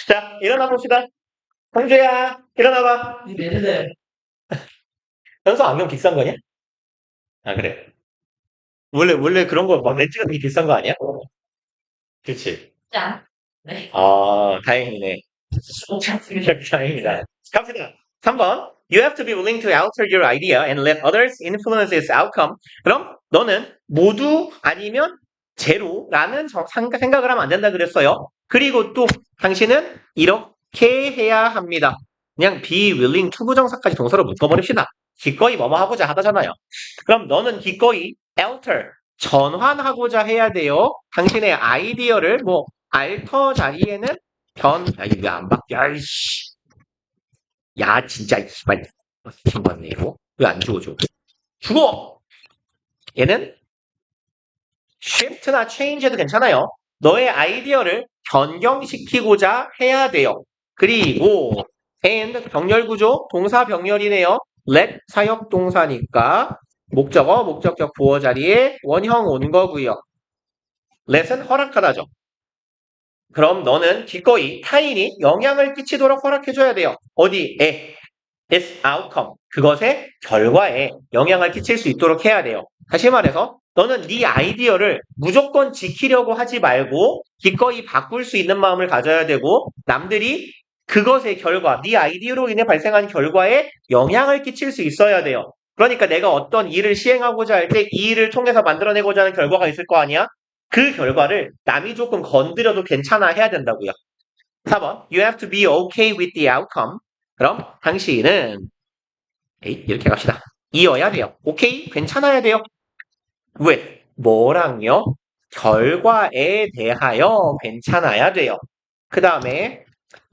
A: 자, 일어나 봅시다. 형주야, 일어나봐.
B: 네 내려요.
A: 현서 안경 비싼 거냐? 아, 그래. 원래 그런 거, 막 렌즈가 되게 비싼 거 아니야? 그치.
B: 짠. 네.
A: 아, 다행이네. 다행이다. 갑시다. 3번. You have to be willing to alter your idea and let others influence its outcome. 그럼 너는 모두 아니면 제로라는 생각을 하면 안 된다 그랬어요. 그리고 또 당신은 이렇게 해야 합니다. 그냥 be willing to 부정사까지 동사로 묶어버립시다. 기꺼이 뭐뭐 하고자 하다잖아요. 그럼 너는 기꺼이 alter, 전환하고자 해야 돼요. 당신의 아이디어를 alter 자리에는 이게 왜 안 바뀌어? 아이씨. 야, 진짜, 이발. 신받네, 이거. 왜 안 주워줘? 죽어! 얘는 shift나 change 해도 괜찮아요. 너의 아이디어를 변경시키고자 해야 돼요. 그리고 and 병렬구조 동사 병렬이네요. let 사역 동사니까 목적어 목적격 보어 자리에 원형 온 거고요. let은 허락하다죠. 그럼 너는 기꺼이 타인이 영향을 끼치도록 허락해줘야 돼요. 어디에? its outcome. 그것의 결과에 영향을 끼칠 수 있도록 해야 돼요. 다시 말해서 너는 네 아이디어를 무조건 지키려고 하지 말고 기꺼이 바꿀 수 있는 마음을 가져야 되고 남들이 그것의 결과, 네 아이디어로 인해 발생한 결과에 영향을 끼칠 수 있어야 돼요. 그러니까 내가 어떤 일을 시행하고자 할 때 이 일을 통해서 만들어내고자 하는 결과가 있을 거 아니야? 그 결과를 남이 조금 건드려도 괜찮아 해야 된다고요. 4번. You have to be okay with the outcome. 그럼 당신은 에이, 이렇게 갑시다. 이어야 돼요. 오케이? 괜찮아야 돼요. with 뭐랑요? 결과에 대하여 괜찮아야 돼요. 그 다음에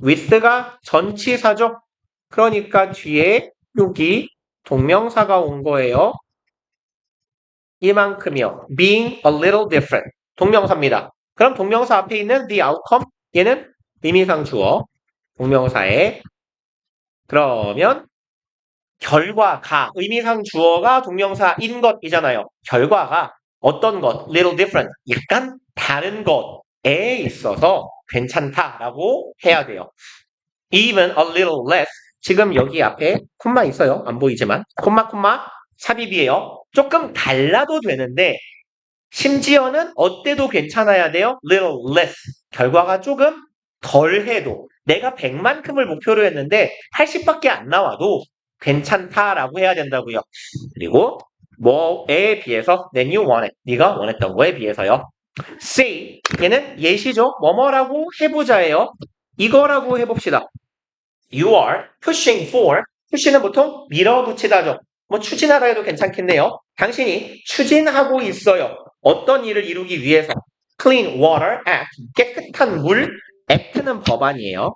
A: with가 전치사죠. 그러니까 뒤에 여기 동명사가 온 거예요. 이만큼이요. being a little different. 동명사입니다. 그럼 동명사 앞에 있는 the outcome 얘는 의미상 주어 동명사에 그러면 결과가 의미상 주어가 동명사인 것이잖아요. 결과가 어떤 것, little different, 약간 다른 것에 있어서 괜찮다라고 해야 돼요. even a little less, 지금 여기 앞에 콤마 있어요. 안 보이지만 콤마 삽입이에요. 조금 달라도 되는데 심지어는 어때도 괜찮아야 돼요. little less, 결과가 조금 덜해도 내가 100만큼을 목표로 했는데 80밖에 안 나와도 괜찮다라고 해야 된다고요. 그리고 뭐에 비해서 than you wanted, 네가 원했던 거에 비해서요. say, 얘는 예시죠. 뭐뭐라고 해보자예요. 이거라고 해봅시다. You are pushing for, push는 보통 밀어붙이다죠. 뭐 추진하다 해도 괜찮겠네요. 당신이 추진하고 있어요. 어떤 일을 이루기 위해서. Clean Water Act, 깨끗한 물, act는 법안이에요.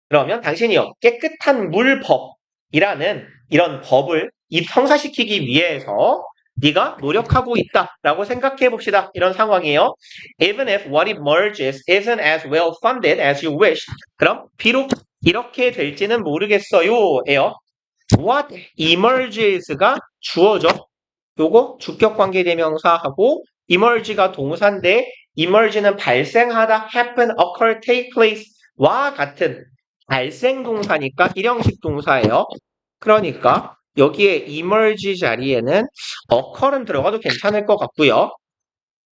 A: 그러면 당신이요, 깨끗한 물법이라는 이런 법을 형사시키기 위해서 네가 노력하고 있다라고 생각해 봅시다. 이런 상황이에요. Even if what emerges isn't as well funded as you wish. 그럼 비록 이렇게 될지는 모르겠어요. 예요. What emerges가 주어죠. 요거 주격관계대명사하고 emerge가 동사인데 emerge는 발생하다, happen, occur, take place와 같은 발생 동사니까 일형식 동사예요. 그러니까 여기에 emerge 자리에는 occur은 들어가도 괜찮을 것 같고요.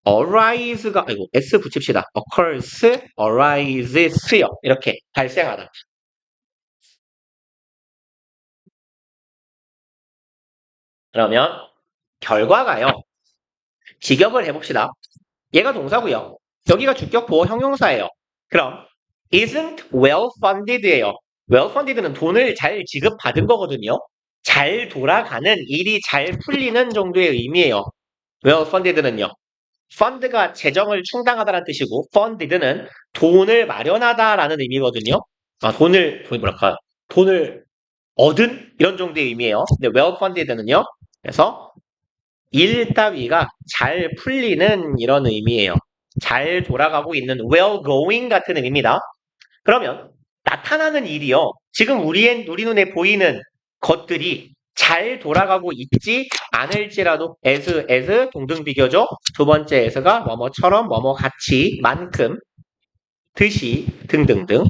A: arise가 아이고 s 붙입시다. occurs, arises요. 이렇게 발생하다. 그러면 결과가요. 직역을 해봅시다. 얘가 동사고요. 여기가 주격 보어 형용사예요. 그럼 isn't well funded예요. well funded는 돈을 잘 지급받은 거거든요. 잘 돌아가는, 일이 잘 풀리는 정도의 의미예요. well funded는요. fund가 재정을 충당하다라는 뜻이고 funded는 돈을 마련하다라는 의미거든요. 돈을 얻은 이런 정도의 의미예요. 근데 well funded는요. 그래서 일 따위가 잘 풀리는 이런 의미예요. 잘 돌아가고 있는 well going 같은 의미입니다. 그러면 나타나는 일이요. 지금 우리 눈에 보이는 것들이 잘 돌아가고 있지 않을지라도 as 동등 비교죠. 두 번째 as가 뭐뭐처럼 뭐뭐같이 만큼 듯이 등등등.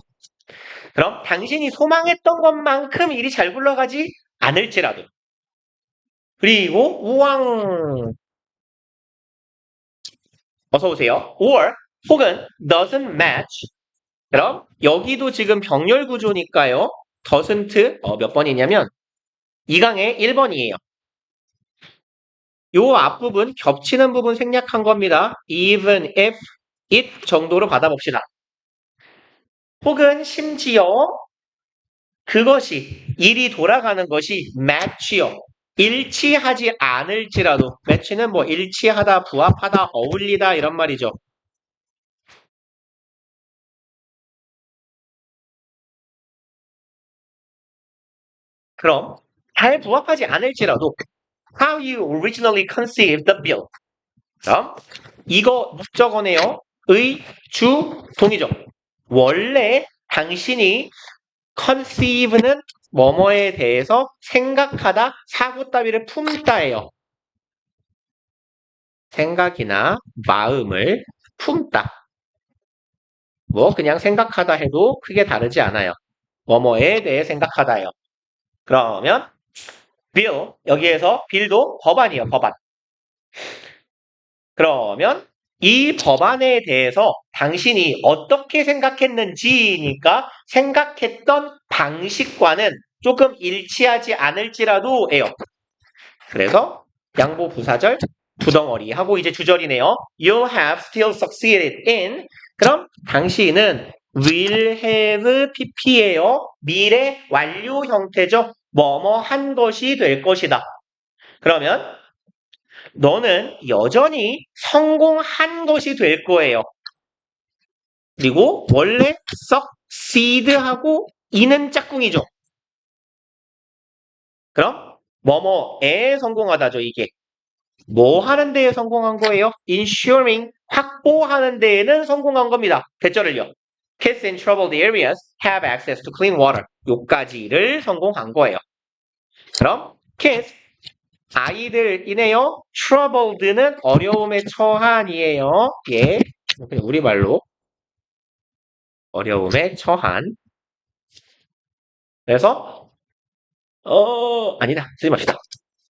A: 그럼 당신이 소망했던 것만큼 일이 잘 굴러가지 않을지라도 그리고 우왕 어서 오세요. or 혹은 doesn't match. 그럼 여기도 지금 병렬 구조니까요. doesn't 몇 번이냐면 2강의 1번이에요. 요 앞부분 겹치는 부분 생략한 겁니다. even if it 정도로 받아봅시다. 혹은 심지어 그것이 일이 돌아가는 것이 match요. 일치하지 않을지라도 match는 뭐 일치하다, 부합하다, 어울리다 이런 말이죠. 그럼 잘 부합하지 않을지라도 how you originally conceived the bill. 그럼 이거 목적어네요. 의, 주, 동이죠. 원래 당신이 conceive는 뭐뭐에 대해서 생각하다, 사고 따위를 품다예요. 생각이나 마음을 품다. 뭐 그냥 생각하다 해도 크게 다르지 않아요. 뭐뭐에 대해 생각하다예요. 그러면 bill, 여기에서 bill도 법안이에요. 법안. 그러면 이 법안에 대해서 당신이 어떻게 생각했는지니까 생각했던 방식과는 조금 일치하지 않을지라도 해요. 그래서 양보 부사절 부덩어리 하고 이제 주절이네요. You have still succeeded in. 그럼 당신은 will have pp예요. 미래 완료 형태죠. 뭐뭐 한 것이 될 것이다. 그러면 너는 여전히 성공한 것이 될 거예요. 그리고 원래 succeed하고 이는 짝꿍이죠. 그럼 뭐뭐에 성공하다죠, 이게. 뭐 하는 데에 성공한 거예요? ensuring, 확보하는 데에는 성공한 겁니다. 대절을요. Kids in troubled areas have access to clean water. 요까지를 성공한 거예요. 그럼 kids, 아이들이네요. troubled는 어려움에 처한이에요. 예, 그냥 우리말로 어려움에 처한. 그래서 아니다. 쓰지 맙시다.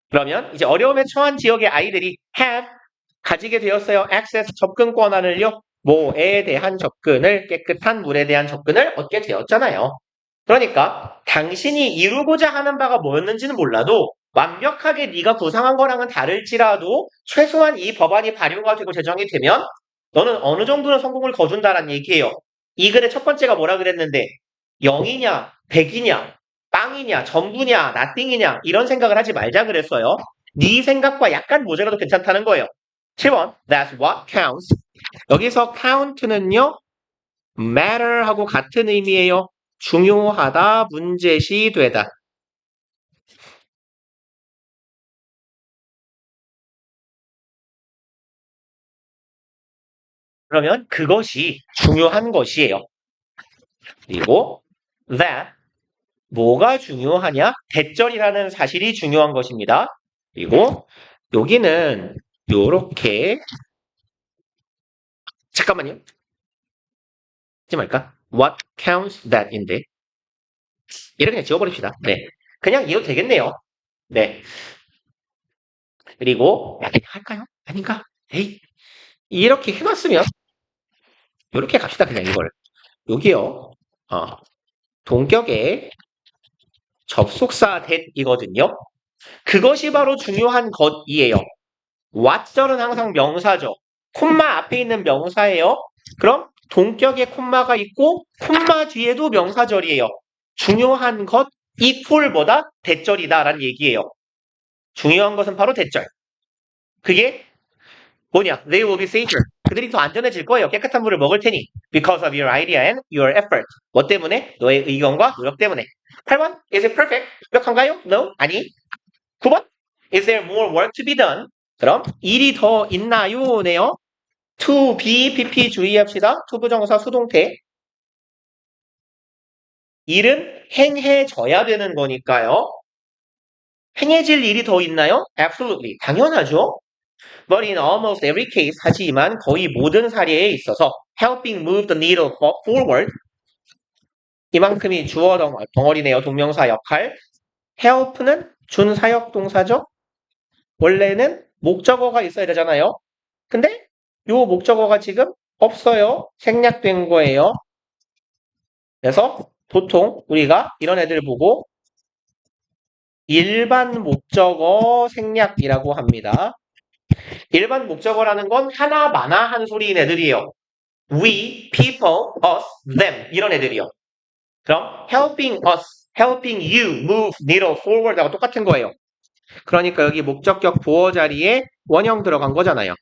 A: 그러면 이제 어려움에 처한 지역의 아이들이 have 가지게 되었어요. access 접근 권한을요. 뭐에 대한 접근을 깨끗한 물에 대한 접근을 얻게 되었잖아요. 그러니까 당신이 이루고자 하는 바가 뭐였는지는 몰라도 완벽하게 네가 구상한 거랑은 다를지라도 최소한 이 법안이 발효가 되고 제정이 되면 너는 어느 정도는 성공을 거둔다라는 얘기예요. 이 글의 첫 번째가 뭐라 그랬는데 0이냐 100이냐 빵이냐 전부냐 나띵이냐 이런 생각을 하지 말자 그랬어요. 네 생각과 약간 모자라도 괜찮다는 거예요. 7번 That's what counts. 여기서 count는요 matter하고 같은 의미예요. 중요하다, 문제시 되다. 그러면 그것이 중요한 것이에요. 그리고 that 뭐가 중요하냐? 대절이라는 사실이 중요한 것입니다. 그리고 여기는 요렇게 잠깐만요. 하지 말까? What counts that인데 이렇게 그냥 지워버립시다. 네, 그냥 이해도 되겠네요. 네. 그리고 그냥 할까요? 아닌가? 에이, 이렇게 해놨으면 이렇게 갑시다. 그냥 이걸 여기요. 동격의 접속사 that이거든요. 그것이 바로 중요한 것이에요. what절은 항상 명사죠. 콤마 앞에 있는 명사예요. 그럼 동격에 콤마가 있고 콤마 뒤에도 명사절이에요. 중요한 것 equal 뭐다? 대절이다라는 얘기예요. 중요한 것은 바로 대절. 그게 뭐냐? They will be safer. 그들이 더 안전해질 거예요. 깨끗한 물을 먹을 테니. Because of your idea and your effort. 뭐 때문에? 너의 의견과 노력 때문에. 8번. Is it perfect? 완벽한가요? No. 아니. 9번. Is there more work to be done? 그럼 일이 더 있나요? 네요. to be, pp 주의합시다. to 부정사 수동태. 일은 행해져야 되는 거니까요. 행해질 일이 더 있나요? Absolutely. 당연하죠. But in almost every case, 하지만 거의 모든 사례에 있어서 helping move the needle forward 이만큼이 주어 덩어리네요. 동명사 역할. help는 준사역 동사죠. 원래는 목적어가 있어야 되잖아요. 근데 요 목적어가 지금 없어요. 생략된 거예요. 그래서 보통 우리가 이런 애들 보고 일반 목적어 생략이라고 합니다. 일반 목적어라는 건 하나마나 한 소리인 애들이에요. We, people, us, them 이런 애들이요. 그럼 helping us, helping you move needle forward 하고 똑같은 거예요. 그러니까 여기 목적격 보어 자리에 원형 들어간 거잖아요.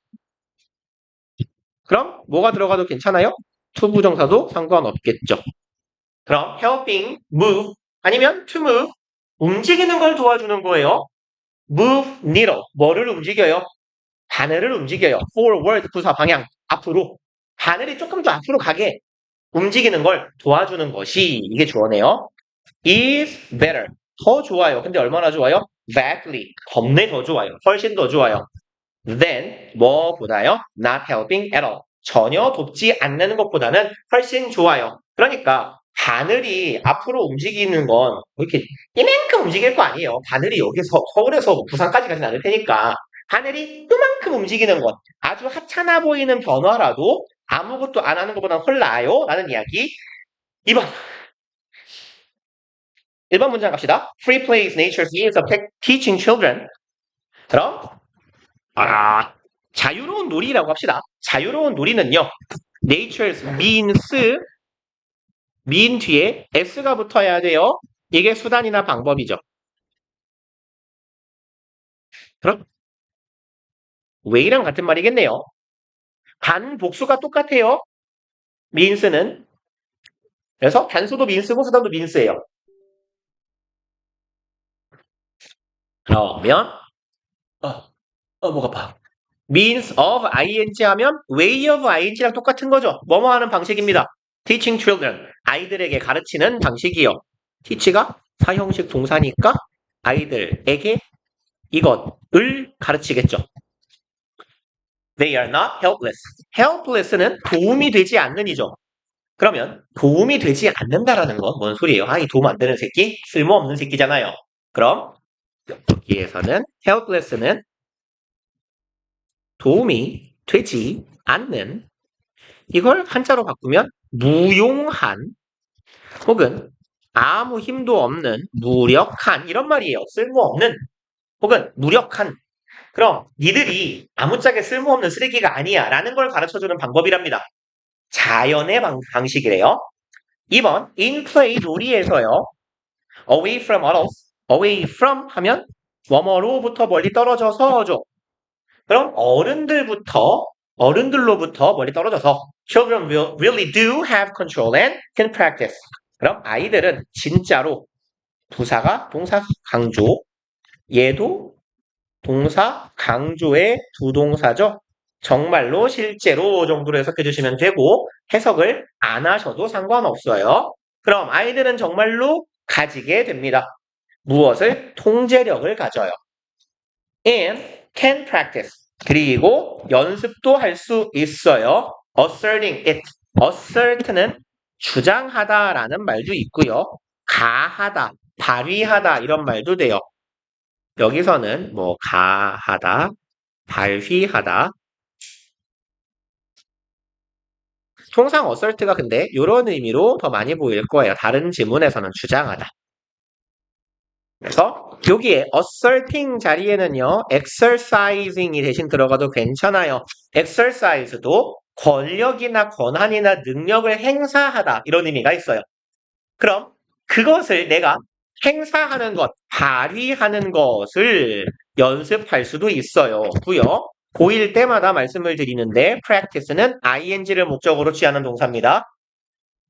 A: 그럼 뭐가 들어가도 괜찮아요? to 부정사도 상관없겠죠. 그럼 helping move 아니면 to move 움직이는 걸 도와주는 거예요. move needle 뭐를 움직여요? 바늘을 움직여요. forward 부사 방향 앞으로 바늘이 조금 더 앞으로 가게 움직이는 걸 도와주는 것이 이게 주어네요. is better 더 좋아요. 근데 얼마나 좋아요? vastly 겁내 더 좋아요. 훨씬 더 좋아요. than 뭐보다요? not helping at all 전혀 돕지 않는 것보다는 훨씬 좋아요. 그러니까 바늘이 앞으로 움직이는 건 이렇게 이만큼 움직일 거 아니에요. 바늘이 여기서 서울에서 부산까지 가진 않을 테니까 하늘이 이만큼 움직이는 것 아주 하찮아 보이는 변화라도 아무것도 안 하는 것보다 훨 나아요 라는 이야기. 1번 문장 갑시다. Free play is nature's means of teaching children. 그럼 자유로운 놀이라고 합시다. 자유로운 놀이는요. nature's means mean 뒤에 s가 붙어야 돼요. 이게 수단이나 방법이죠. 그럼 way랑 같은 말이겠네요. 반복수가 똑같아요. means는. 그래서 단수도 means고 수단도 means예요. 그러면 목 아파. means of ing 하면 way of ing랑 똑같은 거죠. 뭐뭐 하는 방식입니다. teaching children. 아이들에게 가르치는 방식이요. teach가 사형식 동사니까 아이들에게 이것을 가르치겠죠. They are not helpless. helpless는 도움이 되지 않는 이죠. 그러면 도움이 되지 않는다라는 건 뭔 소리예요? 이 도움 안 되는 새끼? 쓸모없는 새끼잖아요. 그럼 여기에서는 helpless는 도움이 되지 않는, 이걸 한자로 바꾸면 무용한 혹은 아무 힘도 없는 무력한 이런 말이에요. 쓸모없는 혹은 무력한. 그럼 니들이 아무짝에 쓸모없는 쓰레기가 아니야 라는 걸 가르쳐주는 방법이랍니다. 자연의 방식이래요. 2번 in play 놀이에서요. away from others. away from 하면 뭐뭐로부터 멀리 떨어져서죠. 그럼 어른들로부터 멀리 떨어져서 children will really do have control and can practice. 그럼 아이들은 진짜로 부사가 동사 강조, 얘도 동사 강조의 두 동사죠. 정말로 실제로 정도로 해석해 주시면 되고 해석을 안 하셔도 상관없어요. 그럼 아이들은 정말로 가지게 됩니다. 무엇을? 통제력을 가져요. and can practice. 그리고 연습도 할 수 있어요. asserting it. assert는 주장하다라는 말도 있고요. 가하다, 발휘하다 이런 말도 돼요. 여기서는 뭐 가하다, 발휘하다. 통상 assert가 근데 이런 의미로 더 많이 보일 거예요. 다른 지문에서는 주장하다. 그래서 여기에 asserting 자리에는요. exercising이 대신 들어가도 괜찮아요. exercise도 권력이나 권한이나 능력을 행사하다 이런 의미가 있어요. 그럼 그것을 내가 행사하는 것, 발휘하는 것을 연습할 수도 있어요. 고요. 고1 때마다 말씀을 드리는데 practice는 ing를 목적으로 취하는 동사입니다.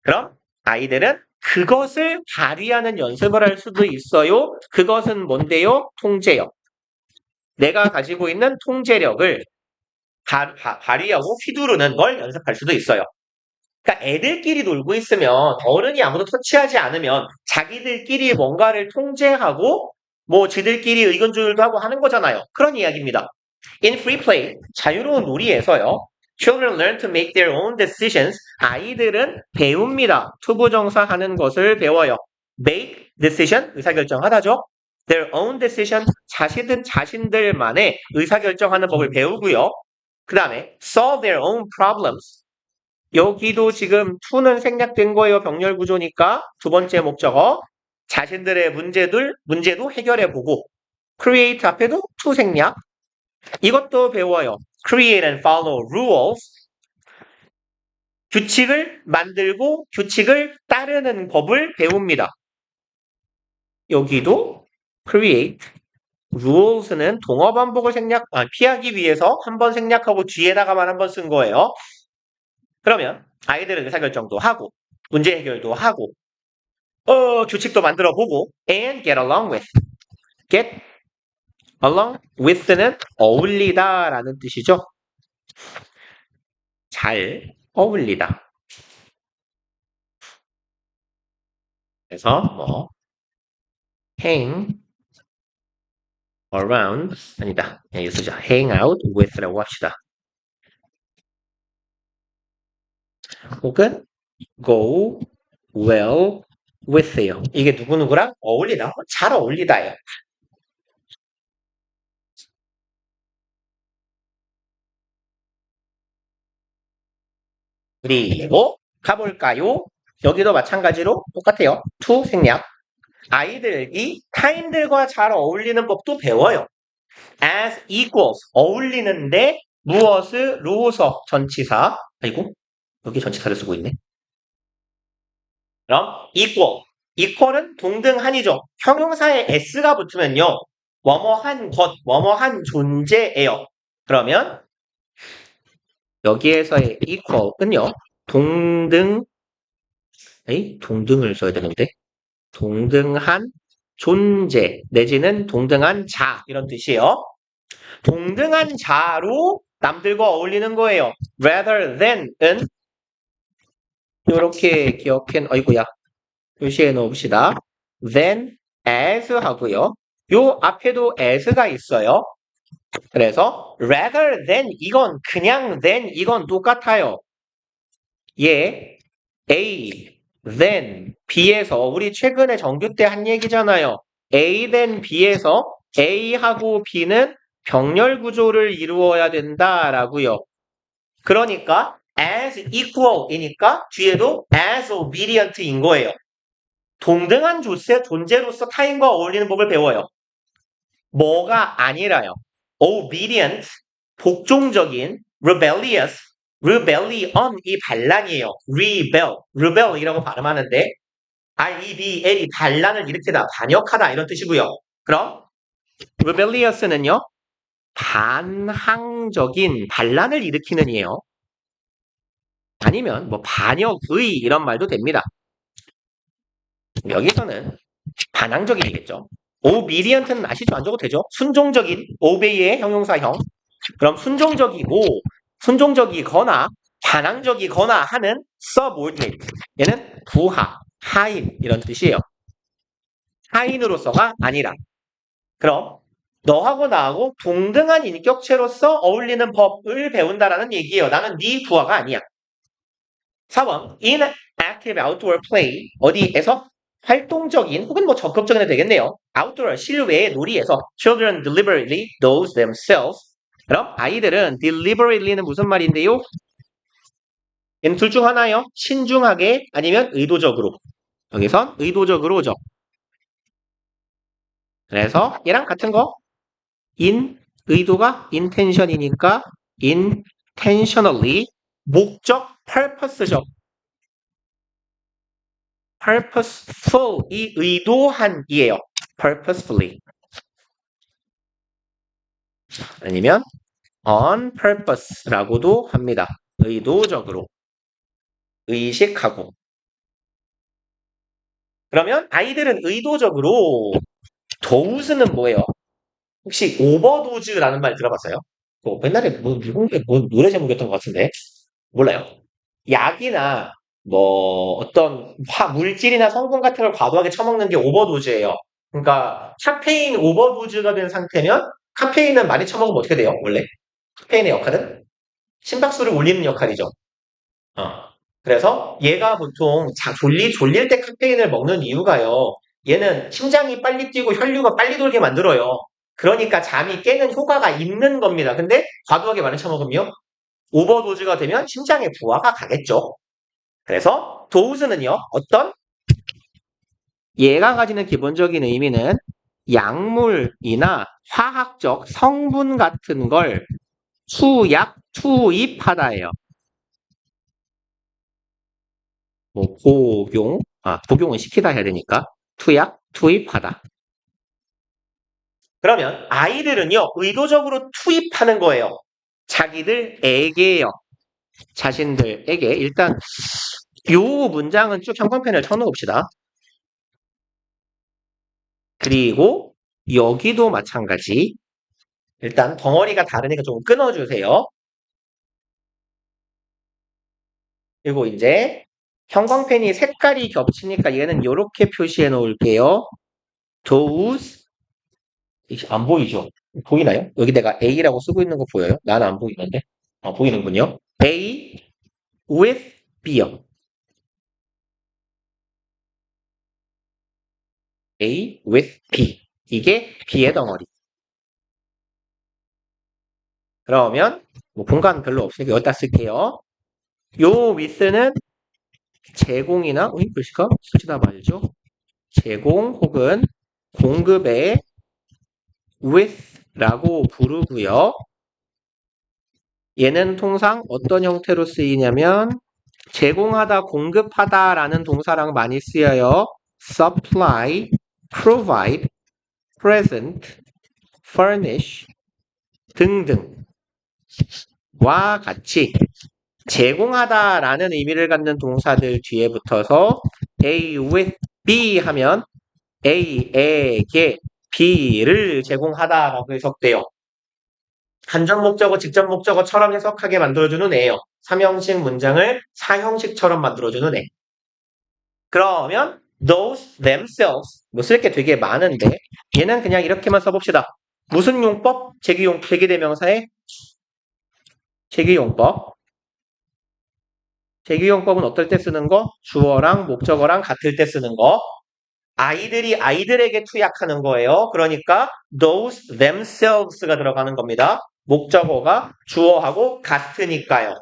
A: 그럼 아이들은 그것을 발휘하는 연습을 할 수도 있어요. 그것은 뭔데요? 통제력. 내가 가지고 있는 통제력을 발휘하고 휘두르는 걸 연습할 수도 있어요. 그러니까 애들끼리 놀고 있으면 어른이 아무도 터치하지 않으면 자기들끼리 뭔가를 통제하고 뭐 지들끼리 의견 조율도 하고 하는 거잖아요. 그런 이야기입니다. In free play, 자유로운 놀이에서요. Children learn to make their own decisions. 아이들은 배웁니다. 투부정사 하는 것을 배워요. Make decision, 의사결정하다죠. Their own decision, 자신들만의 의사결정하는 법을 배우고요. 그 다음에 solve their own problems. 여기도 지금 to는 생략된 거예요. 병렬 구조니까 두 번째 목적어. 자신들의 문제도 해결해보고 create 앞에도 to 생략. 이것도 배워요. create and follow rules. 규칙을 만들고 규칙을 따르는 법을 배웁니다. 여기도 create, rules는 동어 반복을 피하기 위해서 한 번 생략하고 뒤에다가만 한 번 쓴 거예요. 그러면 아이들은 의사결정도 하고 문제 해결도 하고 규칙도 만들어 보고 and get along with. get along with는 어울리다 라는 뜻이죠. 잘 어울리다. 그래서 뭐 hang around 아니다. 이거 쓰자. hang out with라고 합시다. 혹은 go well with예요. 이게 누구누구랑 어울리다. 잘 어울리다예요. 그리고 가볼까요? 여기도 마찬가지로 똑같아요. to 생략. 아이들이 타인들과 잘 어울리는 법도 배워요. as equals 어울리는데 무엇으로서 전치사. 아이고 여기 전치사를 쓰고 있네. 그럼 equal. equal은 동등한이죠. 형용사에 s가 붙으면요. 뭐뭐한 것, 뭐뭐한 존재예요. 그러면 여기에서의 equal은요. 동등을 써야 되는데 동등한 존재 내지는 동등한 자 이런 뜻이에요. 동등한 자로 남들과 어울리는 거예요. rather than은 이렇게 아이고야 표시해 놓읍시다. than as 하고요. 요 앞에도 as가 있어요. 그래서 rather than 이건 그냥 than 이건 똑같아요. 얘 A than B에서 우리 최근에 정규 때 한 얘기잖아요. A than B에서 A하고 B는 병렬 구조를 이루어야 된다라고요. 그러니까 as equal이니까 뒤에도 as obedient인 거예요. 동등한 존재로서 타인과 어울리는 법을 배워요. 뭐가 아니라요. obedient, 복종적인, rebellious, rebellion 이 반란이에요. rebel이라고 발음하는데 rebel이 반란을 일으키다, 반역하다 이런 뜻이고요. 그럼 rebellious는요. 반항적인 반란을 일으키는 이에요. 아니면 뭐 반역의 이런 말도 됩니다. 여기서는 반항적인이겠죠. obedient는 아시죠? 안 적어도 되죠? 순종적인, obey의 형용사형. 그럼 순종적이거나 반항적이거나 하는 subordinate. 얘는 부하, 하인 이런 뜻이에요. 하인으로서가 아니라. 그럼 너하고 나하고 동등한 인격체로서 어울리는 법을 배운다라는 얘기예요. 나는 네 부하가 아니야. 4번 in active outdoor play 어디에서 활동적인 혹은 뭐 적극적인 해도 되겠네요. outdoor 실외의 놀이에서 children deliberately dose themselves 그럼 아이들은 deliberately는 무슨 말인데요? 얘는 둘 중 하나요. 신중하게 아니면 의도적으로. 여기선 의도적으로죠. 그래서 얘랑 같은 거 의도가 intention이니까 intentionally 목적 purpose죠. purposeful 이 의도한이에요. purposefully 아니면 on purpose라고도 합니다. 의도적으로 의식하고 그러면 아이들은 의도적으로 도우즈는 뭐예요? 혹시 오버도즈라는 말 들어봤어요? 옛날에 뭐 미국에 뭐 노래 제목이었던 것 같은데 몰라요. 약이나 뭐 어떤 물질이나 성분 같은 걸 과도하게 처먹는 게 오버도즈예요. 그러니까 카페인 오버도즈가 된 상태면 카페인은 많이 처먹으면 어떻게 돼요? 원래 카페인의 역할은 심박수를 올리는 역할이죠. 그래서 얘가 보통 졸릴 때 카페인을 먹는 이유가요. 얘는 심장이 빨리 뛰고 혈류가 빨리 돌게 만들어요. 그러니까 잠이 깨는 효과가 있는 겁니다. 근데 과도하게 많이 처먹으면 오버도즈가 되면 심장에 부하가 가겠죠. 그래서 도우즈는요. 어떤 얘가 가지는 기본적인 의미는 약물이나 화학적 성분 같은 걸 투입하다예요. 뭐 복용은 시키다 해야 되니까 투입하다. 그러면 아이들은요. 의도적으로 투입하는 거예요. 자기들에게요. 자신들에게 일단 요 문장은 쭉 형광펜을 쳐놓읍시다. 그리고 여기도 마찬가지. 일단 덩어리가 다르니까 좀 끊어주세요. 그리고 이제 형광펜이 색깔이 겹치니까 얘는 이렇게 표시해 놓을게요. those 안 보이죠? 보이나요? 여기 내가 A라고 쓰고 있는 거 보여요? 나는 안 보이는데. 보이는군요. A with B요. A with B. 이게 B의 덩어리. 그러면 뭐 공간 별로 없으니까 여기다 쓸게요. 요 with는 제공이나 글씨가 쓰지다 말죠. 제공 혹은 공급의 with라고 부르고요. 얘는 통상 어떤 형태로 쓰이냐면 제공하다, 공급하다라는 동사랑 많이 쓰여요. supply, provide, present, furnish 등등과 같이 제공하다라는 의미를 갖는 동사들 뒤에 붙어서 A with B 하면 A에게 B를 제공하다라고 해석돼요. 간접 목적어, 직접 목적어처럼 해석하게 만들어주는 애예요. 3형식 문장을 4형식처럼 만들어주는 애. 그러면 those themselves 뭐 쓸 게 되게 많은데 얘는 그냥 이렇게만 써봅시다. 무슨 용법? 제기대명사의 제기용법. 제기용법은 어떨 때 쓰는 거? 주어랑 목적어랑 같을 때 쓰는 거. 아이들이 아이들에게 투약하는 거예요. 그러니까 those themselves가 들어가는 겁니다. 목적어가 주어하고 같으니까요.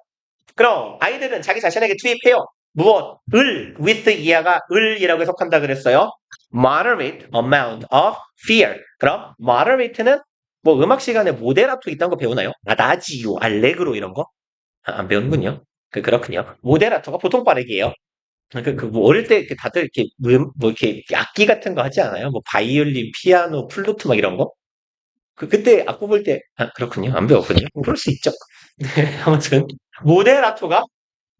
A: 그럼 아이들은 자기 자신에게 투입해요. 무엇? 을, with 이하가 을이라고 해석한다 그랬어요. moderate amount of fear. 그럼 moderate는 뭐 음악 시간에 모데라토 있다는 거 배우나요? 아다지오, 알레그로 이런 거? 안 배우는군요. 그렇군요. 모데라토가 보통 빠르기예요. 뭐 어릴 때 다들 이렇게 뭐 이렇게 악기 같은 거 하지 않아요? 뭐 바이올린, 피아노, 플루트 막 이런 거? 그때 악보 볼 때, 그렇군요. 안 배웠군요. 그럴 수 있죠. 네, 아무튼 모데라토가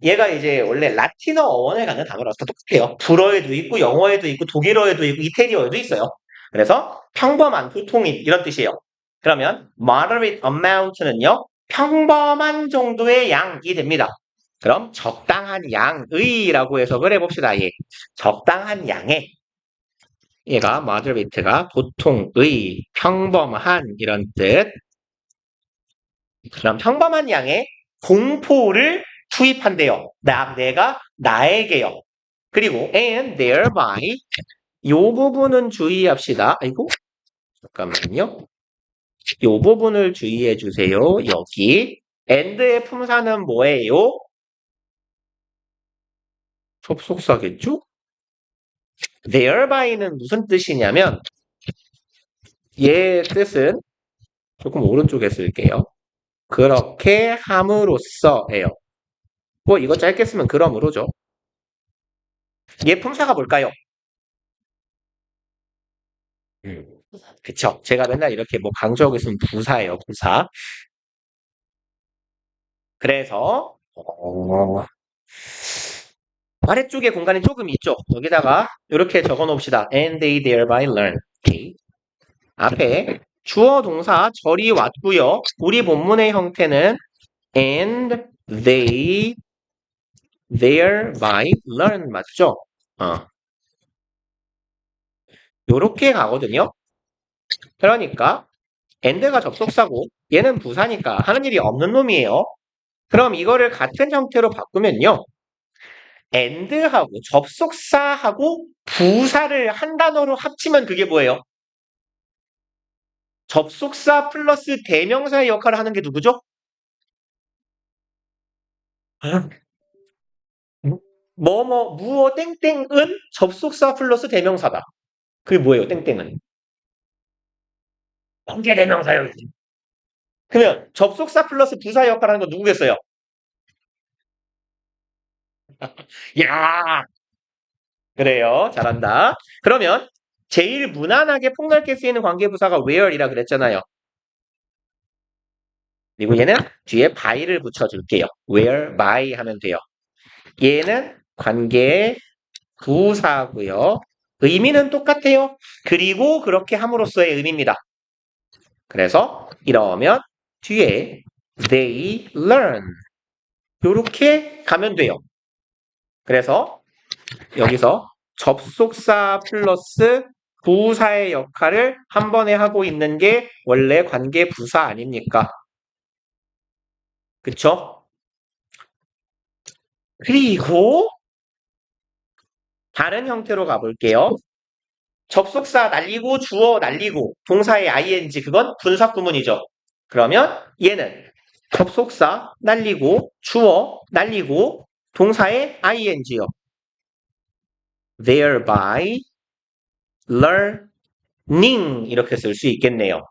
A: 얘가 이제 원래 라틴어 어원에 가는 단어라서 똑같아요. 불어에도 있고 영어에도 있고 독일어에도 있고 이태리어에도 있어요. 그래서 평범한, 보통인 이런 뜻이에요. 그러면 moderate amount는요. 평범한 정도의 양이 됩니다. 그럼 적당한 양의라고 해석을 해봅시다. 예. 적당한 양의 얘가 moderate가 보통의, 평범한 이런 뜻. 그럼 평범한 양의 공포를 투입한대요. 내가 나에게요. 그리고 and thereby 요 부분은 주의합시다. 아이고 잠깐만요. 요 부분을 주의해 주세요. 여기 and의 품사는 뭐예요? 접속사겠죠? thereby,는 무슨 뜻이냐면 얘 뜻은 조금 오른쪽에 쓸게요. 그렇게 함으로써예요. 뭐 이거 짧게 쓰면 그러므로죠. 얘 품사가 뭘까요? 그쵸. 제가 맨날 이렇게 뭐 강조하고 있으면 부사예요. 부사. 그래서 아래쪽에 공간이 조금 있죠. 여기다가 이렇게 적어 놓읍시다. And they thereby learn. 오케이. 앞에 주어 동사 절이 왔고요. 우리 본문의 형태는 and they thereby learn 맞죠? 요렇게 가거든요. 그러니까 and가 접속사고 얘는 부사니까 하는 일이 없는 놈이에요. 그럼 이거를 같은 형태로 바꾸면요. and하고 접속사하고 부사를 한 단어로 합치면 그게 뭐예요? 접속사 플러스 대명사의 역할을 하는 게 누구죠? 무어 땡땡은 접속사 플러스 대명사다. 그게 뭐예요? 땡땡은? 관계 대명사요. 그러면 접속사 플러스 부사 역할을 하는 건 누구겠어요? 야, 그래요. 잘한다. 그러면 제일 무난하게 폭넓게 쓰이는 관계부사가 where이라 그랬잖아요. 그리고 얘는 뒤에 by를 붙여줄게요. where, by 하면 돼요. 얘는 관계 부사고요. 의미는 똑같아요. 그리고 그렇게 함으로써의 의미입니다. 그래서 이러면 뒤에 they learn 이렇게 가면 돼요. 그래서 여기서 접속사 플러스 부사의 역할을 한 번에 하고 있는 게 원래 관계 부사 아닙니까? 그쵸? 그리고 다른 형태로 가볼게요. 접속사 날리고 주어 날리고 동사의 ing 그건 분사 구문이죠. 그러면 얘는 접속사 날리고 주어 날리고 동사의 ing요. thereby learning 이렇게 쓸 수 있겠네요.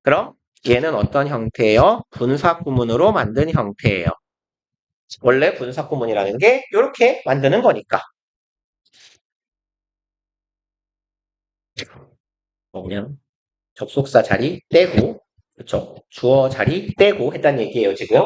A: 그럼 얘는 어떤 형태예요? 분사 구문으로 만든 형태예요. 원래 분사 구문이라는 게 이렇게 만드는 거니까. 그냥 접속사 자리 떼고, 그렇죠? 주어 자리 떼고 했다는 얘기예요, 지금.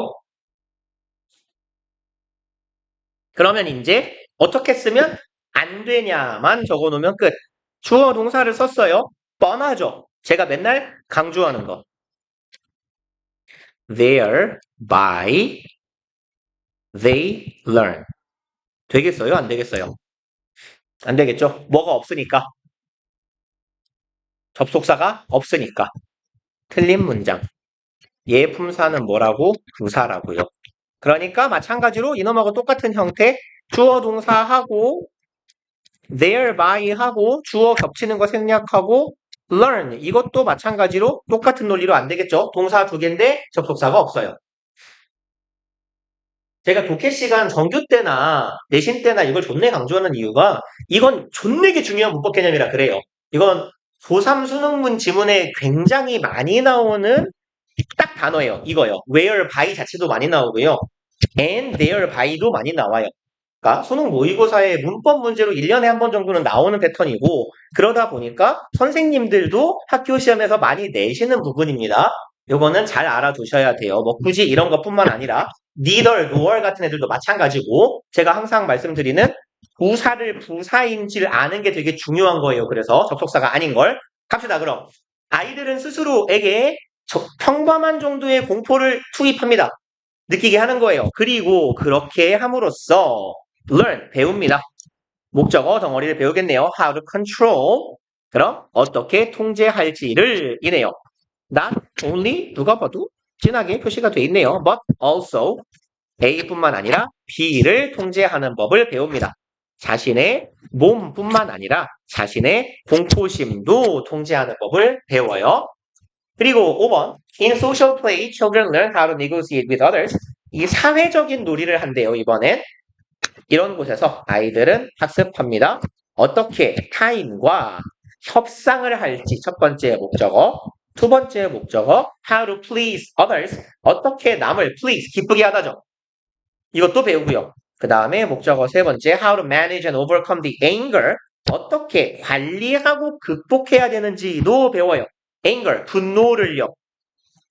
A: 그러면 이제 어떻게 쓰면 안 되냐만 적어 놓으면 끝. 주어 동사를 썼어요. 뻔하죠? 제가 맨날 강조하는 거. Thereby they learn. 되겠어요? 안 되겠어요? 안 되겠죠? 뭐가 없으니까. 접속사가 없으니까. 틀린 문장. 얘 품사는 뭐라고? 부사라고요. 그러니까 마찬가지로 이놈하고 똑같은 형태 주어 동사하고 thereby 하고 주어 겹치는 거 생략하고 learn 이것도 마찬가지로 똑같은 논리로 안 되겠죠? 동사 두 개인데 접속사가 없어요. 제가 독해 시간 정규 때나 내신 때나 이걸 존내 강조하는 이유가 이건 존내게 중요한 문법 개념이라 그래요. 이건 고3 수능문 지문에 굉장히 많이 나오는 딱 단어예요. 이거요. whereby 자체도 많이 나오고요. and thereby,도 많이 나와요. 그러니까 수능 모의고사의 문법 문제로 1년에 한 번 정도는 나오는 패턴이고 그러다 보니까 선생님들도 학교 시험에서 많이 내시는 부분입니다. 요거는 잘 알아두셔야 돼요. 뭐 굳이 이런 것뿐만 아니라 neither, nor 같은 애들도 마찬가지고 제가 항상 말씀드리는 부사를 부사인지를 아는 게 되게 중요한 거예요. 그래서 접속사가 아닌 걸. 갑시다 그럼. 아이들은 스스로에게 평범한 정도의 공포를 투입합니다. 느끼게 하는 거예요. 그리고 그렇게 함으로써 learn, 배웁니다. 목적어 덩어리를 배우겠네요. How to control. 그럼 어떻게 통제할지를 이네요. Not only 누가 봐도 진하게 표시가 돼 있네요. But also A뿐만 아니라 B를 통제하는 법을 배웁니다. 자신의 몸뿐만 아니라 자신의 공포심도 통제하는 법을 배워요. 그리고 5번 In social play, children learn how to negotiate with others. 이 사회적인 놀이를 한대요. 이번엔 이런 곳에서 아이들은 학습합니다. 어떻게 타인과 협상을 할지 첫 번째 목적어, 두 번째 목적어 how to please others. 어떻게 남을 please, 기쁘게 하다죠. 이것도 배우고요. 그 다음에 목적어 세 번째 how to manage and overcome the anger. 어떻게 관리하고 극복해야 되는지도 배워요. anger, 분노를요.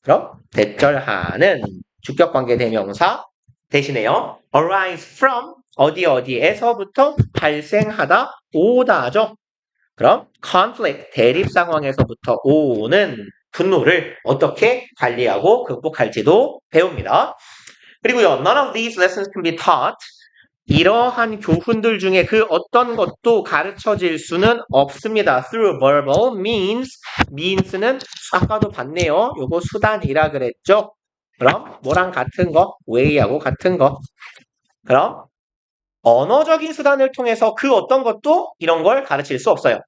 A: 그럼 대절하는 주격관계 대명사 대신에요. arise from 어디에서부터 발생하다 오다죠. 그럼 conflict 대립 상황에서부터 오는 분노를 어떻게 관리하고 극복할지도 배웁니다. 그리고요. None of these lessons can be taught. 이러한 교훈들 중에 그 어떤 것도 가르쳐질 수는 없습니다. Through verbal means. means는 아까도 봤네요. 요거 수단이라 그랬죠. 그럼 뭐랑 같은 거? way하고 같은 거. 그럼 언어적인 수단을 통해서 그 어떤 것도 이런 걸 가르칠 수 없어요.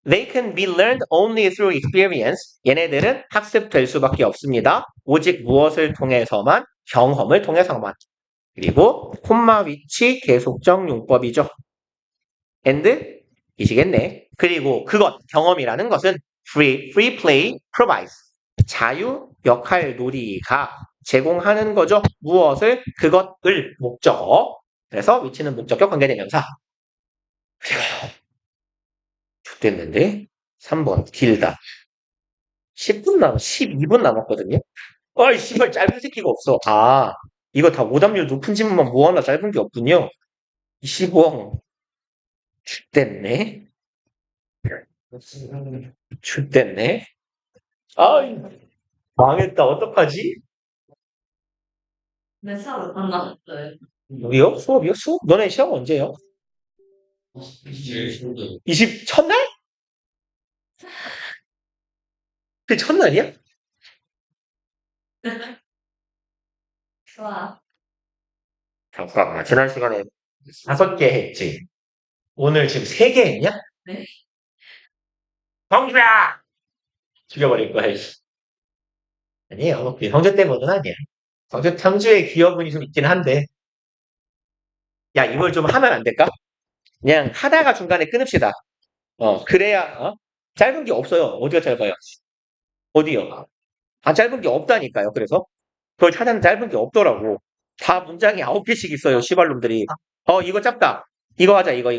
A: They can be learned only through experience. 얘네들은 학습될 수밖에 없습니다. 오직 무엇을 통해서만? 경험을 통해서만. 그리고 콤마 위치 계속적 용법이죠. and 이시겠네. 그리고 그것, 경험이라는 것은 free play provides. 자유 역할 놀이가 제공하는 거죠. 무엇을? 그것을 목적어. 그래서 위치는 목적격 관계대명사. 그리고 됐는데 3번 길다. 10분 12분 남았거든요. 어이 씨발 짧은 새끼가 없어. 아 이거 다 오답률 높은 질문만 모아놔 짧은 게 없군요. 25원 됐네. 됐네. 아이 망했다. 어떡하지?
B: 내 수업 안 나왔어요.
A: 우리요? 수업이요? 수업? 너네 시험 언제요? 20 첫날? 그 첫날이야?
B: 좋아.
A: 잠깐만 지난 시간에 5개 했지. 오늘 지금 3개 했냐?
B: 네.
A: 성주야! 죽여버릴 거야. 아니에요. 성주 때문은 아니야. 성주의 기여분이 좀 있긴 한데. 야, 이걸 좀 하면 안 될까? 그냥 하다가 중간에 끊읍시다. 그래야, 짧은 게 없어요. 어디가 짧아요? 어디요? 짧은 게 없다니까요. 그래서 그걸 찾았는데 짧은 게 없더라고. 다 문장이 9개씩 있어요, 시발놈들이. 이거 짧다. 이거 하자, 이거.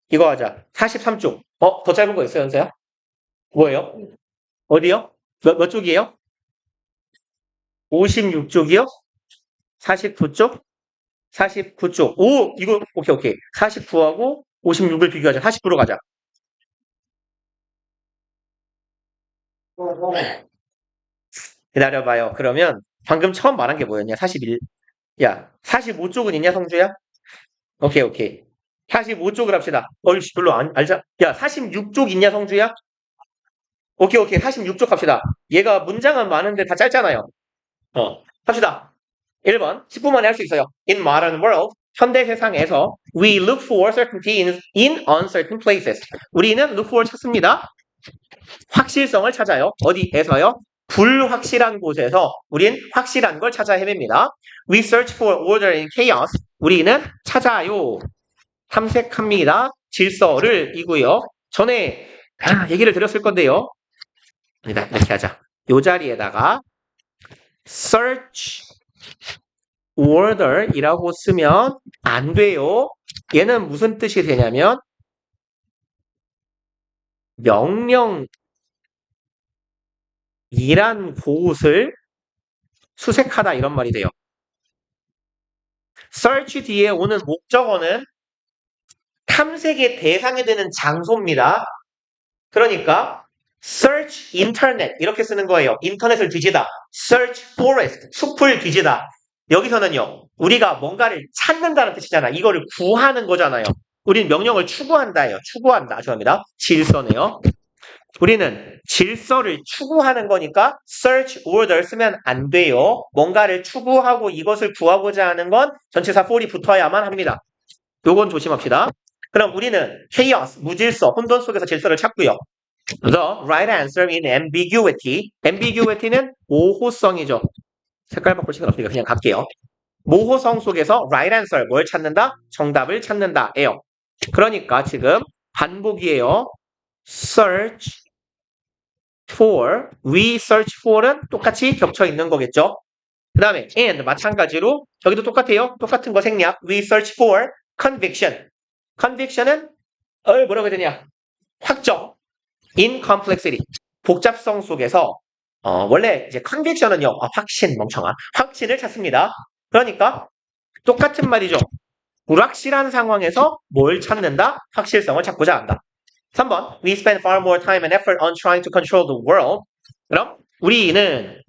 A: 이거 하자. 43쪽. 더 짧은 거 있어요, 연서야? 뭐예요? 어디요? 몇 쪽이에요? 56쪽이요? 49쪽? 49쪽. 오, 이거, 오케이. 49하고 56을 비교하자. 49로 가자. 기다려봐요. 그러면 방금 처음 말한 게 뭐였냐? 41. 야, 45쪽은 있냐, 성주야? 오케이. 45쪽을 합시다. 어이씨, 별로 알자. 야, 46쪽 있냐, 성주야? 오케이. 46쪽 합시다. 얘가 문장은 많은데 다 짧잖아요. 합시다. 1번. 10분 만에 할 수 있어요. In modern world, 현대 세상에서 we look for certainty in uncertain places. 우리는 look for 찾습니다. 확실성을 찾아요. 어디에서요? 불확실한 곳에서 우린 확실한 걸 찾아 헤맵니다. We search for order in chaos. 우리는 찾아요. 탐색합니다. 질서를 이고요. 전에 얘기를 드렸을 건데요. 이렇게 하자. 요 자리에다가 search order이라고 쓰면 안 돼요. 얘는 무슨 뜻이 되냐면 명령이란 곳을 수색하다 이런 말이 돼요. search 뒤에 오는 목적어는 탐색의 대상이 되는 장소입니다. 그러니까 search internet 이렇게 쓰는 거예요. 인터넷을 뒤지다. search forest 숲을 뒤지다. 여기서는요. 우리가 뭔가를 찾는다는 뜻이잖아. 이거를 구하는 거잖아요. 우린 명령을 추구한다예요. 추구한다. 죄송합니다. 질서네요. 우리는 질서를 추구하는 거니까 search order 쓰면 안 돼요. 뭔가를 추구하고 이것을 구하고자 하는 건 전치사 for이 붙어야만 합니다. 요건 조심합시다. 그럼 우리는 chaos, 무질서, 혼돈 속에서 질서를 찾고요. The right answer in ambiguity. ambiguity는 모호성이죠. 색깔 바꿀 시간 없으니까 그냥 갈게요. 모호성 속에서 right answer, 뭘 찾는다? 정답을 찾는다. 예요. 그러니까 지금 반복이에요. search for, we search for은 똑같이 겹쳐 있는 거겠죠. 그 다음에 and 마찬가지로 여기도 똑같아요. 똑같은 거 생략. we search for conviction. conviction은 뭐라고 해야 되냐? 확정. in complexity. 복잡성 속에서 원래 이제 conviction은요. 확신 멍청아. 확신을 찾습니다. 그러니까 똑같은 말이죠. 불확실한 상황에서 뭘 찾는다? 확실성을 찾고자 한다. 3번. We spend far more time and effort on trying to control the world. 그럼 우리는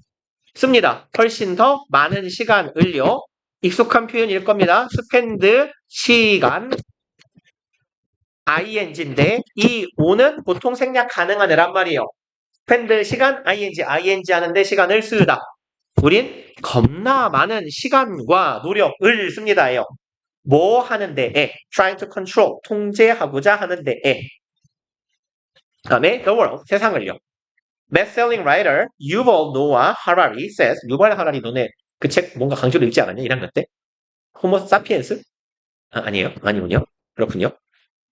A: 씁니다. 훨씬 더 많은 시간을요. 익숙한 표현일 겁니다. spend 시간 ing인데 이 o는 보통 생략 가능한 애란 말이에요. spend 시간 ing 하는데 시간을 쓰다. 우린 겁나 많은 시간과 노력을 씁니다예요. 뭐 하는데에 trying to control 통제하고자 하는데에 다음에 the world 세상을요. Best-selling writer 유val 노아 하라리 says 유발 하라리 너네 그 책 뭔가 강조로 읽지 않았냐 1학년 때? 호모 사피엔스? 아니에요? 아니군요. 그렇군요.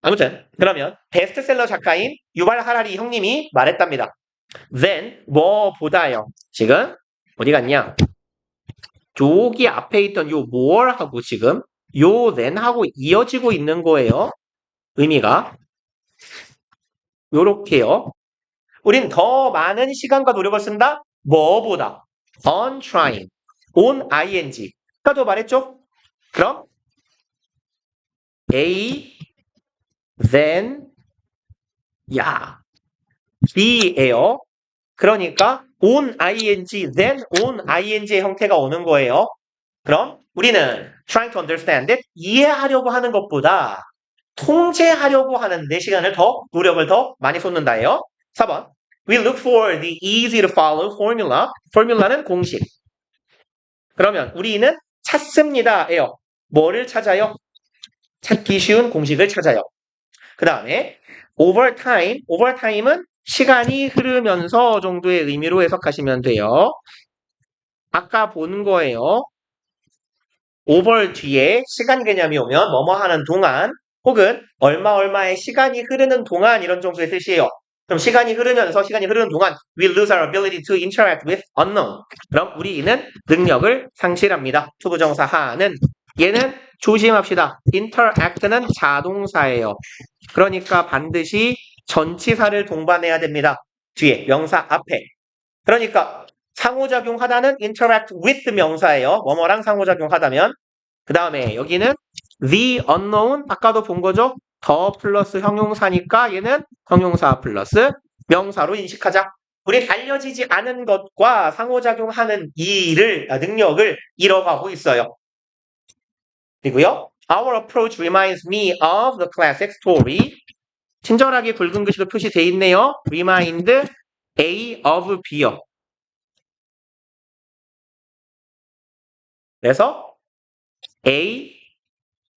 A: 아무튼 그러면 베스트셀러 작가인 유발 하라리 형님이 말했답니다. Then 뭐보다요. 지금 어디 갔냐? 저기 앞에 있던 요 more 하고 지금 요 then 하고 이어지고 있는 거예요. 의미가 요렇게요. 우린 더 많은 시간과 노력을 쓴다? 뭐보다 on trying, on ing 아까도 말했죠? 그럼 A then B예요. 그러니까 on ing, then on ing의 형태가 오는 거예요. 그럼 우리는 trying to understand it, 이해하려고 하는 것보다 통제하려고 하는 내 시간을 더, 노력을 더 많이 쏟는다예요. 4번. We look for the easy to follow formula. formula는 공식. 그러면 우리는 찾습니다예요. 뭐를 찾아요? 찾기 쉬운 공식을 찾아요. 그 다음에 over time. over time은 시간이 흐르면서 정도의 의미로 해석하시면 돼요. 아까 본 거예요. over 뒤에 시간 개념이 오면 뭐뭐 하는 동안 혹은 얼마의 시간이 흐르는 동안 이런 정도의 뜻이에요. 그럼 시간이 흐르는 동안 we lose our ability to interact with unknown. 그럼 우리는 능력을 상실합니다. 투부정사 하는 얘는 조심합시다. interact는 자동사예요. 그러니까 반드시 전치사를 동반해야 됩니다. 뒤에 명사 앞에. 그러니까 상호작용하다는 interact with 명사예요. 뭐뭐랑 상호작용하다면. 그 다음에 여기는 the unknown 아까도 본 거죠. 더 플러스 형용사니까 얘는 형용사 플러스 명사로 인식하자. 우리 알려지지 않은 것과 상호작용하는 능력을 잃어가고 있어요. 그리고요. Our approach reminds me of the classic story. 친절하게 굵은 글씨로 표시되어 있네요. Remind A of B요. 그래서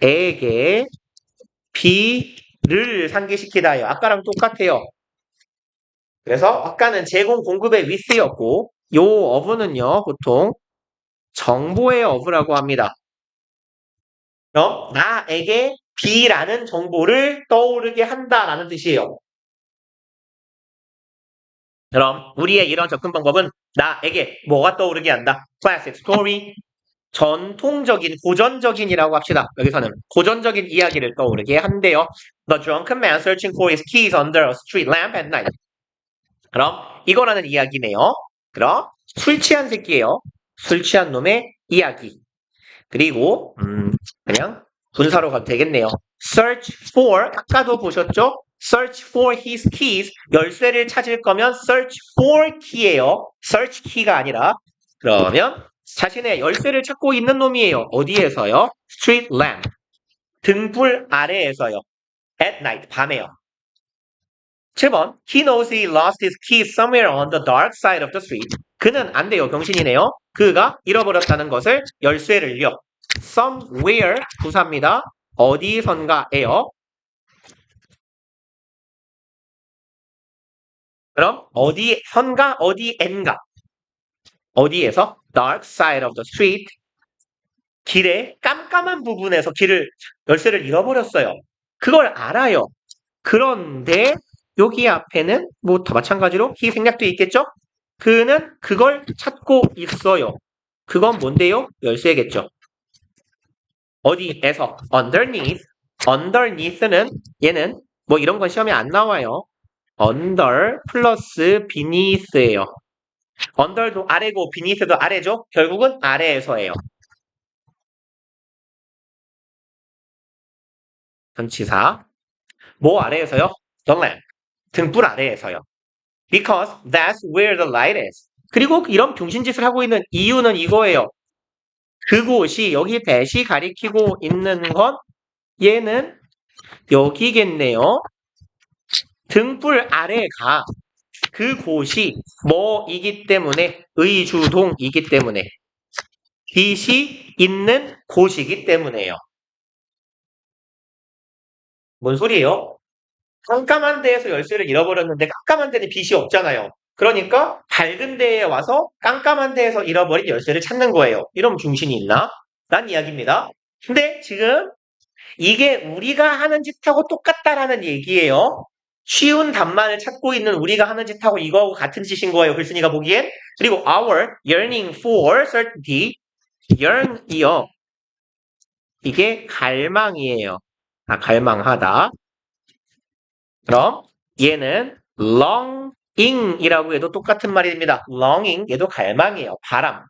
A: A에게 B를 상기시키다요. 아까랑 똑같아요. 그래서 아까는 제공 공급의 with였고 요 of는요. 보통 정보의 of라고 합니다. 그럼 나에게 B라는 정보를 떠오르게 한다라는 뜻이에요. 그럼 우리의 이런 접근 방법은 나에게 뭐가 떠오르게 한다? Classic story. 전통적인, 고전적인이라고 합시다. 여기서는 고전적인 이야기를 떠오르게 한대요. The drunken man searching for his keys under a street lamp at night. 그럼 이거라는 이야기네요. 그럼 술 취한 새끼예요. 술 취한 놈의 이야기. 그리고 그냥 분사로 가도 되겠네요. Search for 아까도 보셨죠? Search for his keys 열쇠를 찾을 거면 search for key예요. search key가 아니라 그러면 자신의 열쇠를 찾고 있는 놈이에요. 어디에서요? Street lamp 등불 아래에서요. At night 밤에요. 7번 He knows he lost his keys somewhere on the dark side of the street. 그는 안 돼요. 병신이네요. 그가 잃어버렸다는 것을 열쇠를요. Somewhere 부사입니다. 어디선가에요. 그럼 어디선가 어디엔가 어디에서 dark side of the street 길의 깜깜한 부분에서 열쇠를 잃어버렸어요. 그걸 알아요. 그런데 여기 앞에는 뭐 다 마찬가지로 he 생략도 있겠죠? 그는 그걸 찾고 있어요. 그건 뭔데요? 열쇠겠죠. 어디에서? underneath는 얘는 뭐 이런 건 시험에 안 나와요. under 플러스 beneath예요. under도 아래고 beneath도 아래죠. 결국은 아래에서예요. 전치사. 뭐 아래에서요? The lamp. 등불 아래에서요. Because that's where the light is. 그리고 이런 병신짓을 하고 있는 이유는 이거예요. 그곳이 여기 대시 가리키고 있는 건 얘는 여기겠네요. 등불 아래가 그곳이 뭐이기 때문에 의주동이기 때문에 빛이 있는 곳이기 때문에요. 뭔 소리예요? 깜깜한 데에서 열쇠를 잃어버렸는데 깜깜한 데는 빛이 없잖아요. 그러니까 밝은 데에 와서 깜깜한 데에서 잃어버린 열쇠를 찾는 거예요. 이런 중심이 있나? 란 이야기입니다. 근데 지금 이게 우리가 하는 짓하고 똑같다라는 얘기예요. 쉬운 답만을 찾고 있는 우리가 하는 짓하고 이거하고 같은 짓인 거예요. 글쓴이가 보기엔. 그리고 our yearning for certainty yearn이요. 이게 갈망이에요. 갈망하다. 그럼 얘는 longing이라고 해도 똑같은 말입니다. longing 얘도 갈망이에요. 바람.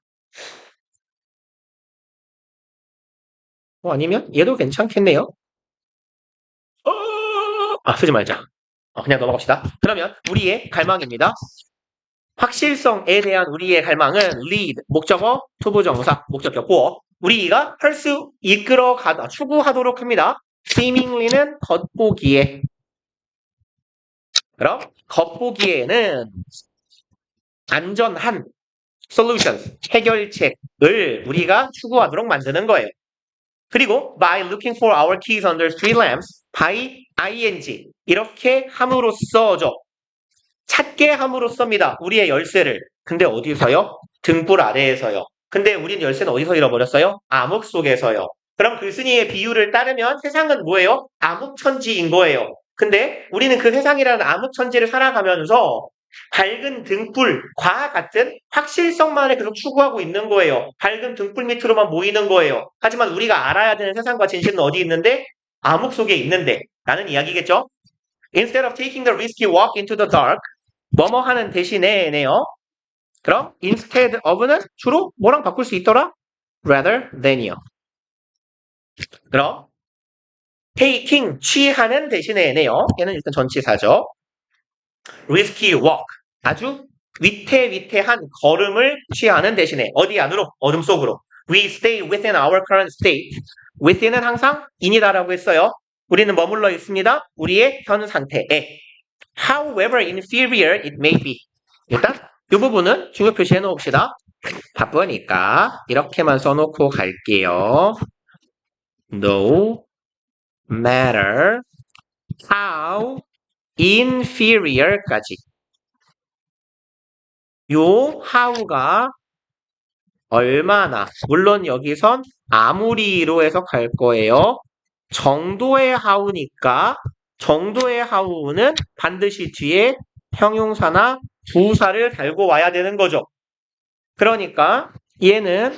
A: 아니면 얘도 괜찮겠네요. 쓰지 말자. 그냥 넘어갑시다. 그러면 우리의 갈망입니다. 확실성에 대한 우리의 갈망은 lead, 목적어, 투부정사, 목적격 보어. 우리가 할 수 이끌어가다, 추구하도록 합니다. seemingly는 겉보기에. 그럼 겉보기에는 안전한 solutions, 해결책을 우리가 추구하도록 만드는 거예요. 그리고 by looking for our keys under street lamps, by ing 이렇게 함으로써죠. 찾게 함으로써입니다. 우리의 열쇠를. 근데 어디서요? 등불 아래에서요. 근데 우린 열쇠는 어디서 잃어버렸어요? 암흑 속에서요. 그럼 글쓴이의 비유를 따르면 세상은 뭐예요? 암흑천지인 거예요. 근데 우리는 그 세상이라는 암흑천지를 살아가면서 밝은 등불과 같은 확실성만을 계속 추구하고 있는 거예요. 밝은 등불 밑으로만 모이는 거예요. 하지만 우리가 알아야 되는 세상과 진실은 어디 있는데? 암흑 속에 있는데 라는 이야기겠죠? Instead of taking the risky walk into the dark, 뭐뭐 하는 대신에네요. 그럼 instead of는 주로 뭐랑 바꿀 수 있더라? rather than이요. 그럼 taking 취하는 대신에네요. 얘는 일단 전치사죠. risky walk 아주 위태위태한 걸음을 취하는 대신에 어디 안으로? 어둠 속으로. We stay within our current state. within은 항상 in이다라고 했어요. 우리는 머물러 있습니다. 우리의 현 상태에. However inferior it may be. 일단 이 부분은 중요 표시해 놓읍시다. 바쁘니까 이렇게만 써놓고 갈게요. No matter how inferior까지. 요 how가 얼마나, 물론 여기선 아무리로 해석할 거예요. 정도의 how니까 정도의 how는 반드시 뒤에 형용사나 부사를 달고 와야 되는 거죠. 그러니까 얘는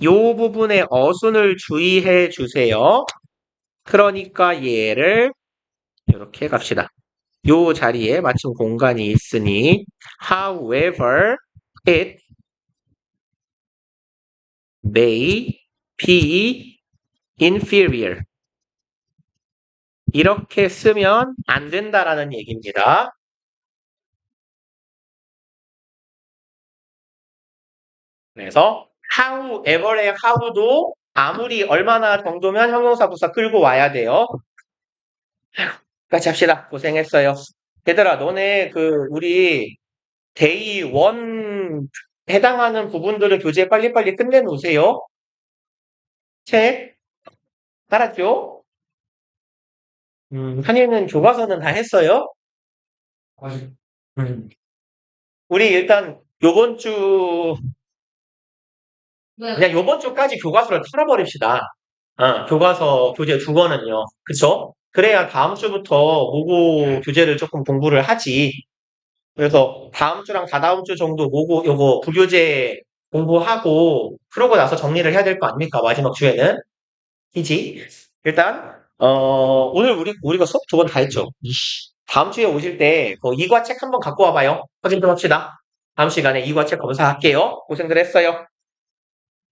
A: 요 부분의 어순을 주의해 주세요. 그러니까 얘를 이렇게 갑시다. 요 자리에 마침 공간이 있으니 however it may be inferior 이렇게 쓰면 안 된다라는 얘기입니다. 그래서 however의 how도 아무리 얼마나 정도면 형용사 부사 끌고 와야 돼요. 같이 합시다. 고생했어요. 얘들아, 너네 우리 데이 1 해당하는 부분들을 교재 빨리빨리 끝내놓으세요. 책 알았죠? 한이는 교과서는 다 했어요?
C: 아직
A: 우리 일단 요번 주
B: 네.
A: 그냥 요번 주까지 교과서를 털어버립시다. 교과서 교재 2권은요. 그쵸? 그래야 다음 주부터 모고 교재를 조금 공부를 하지. 그래서 다음 주랑 다다음 주 정도 모고 요거 부교재 공부하고 그러고 나서 정리를 해야 될 거 아닙니까? 마지막 주에는. 이지. 일단 오늘 우리가 수업 2번 다 했죠. 다음 주에 오실 때 이과책 한번 갖고 와봐요. 확인 좀 합시다. 다음 시간에 이과책 검사할게요. 고생들 했어요.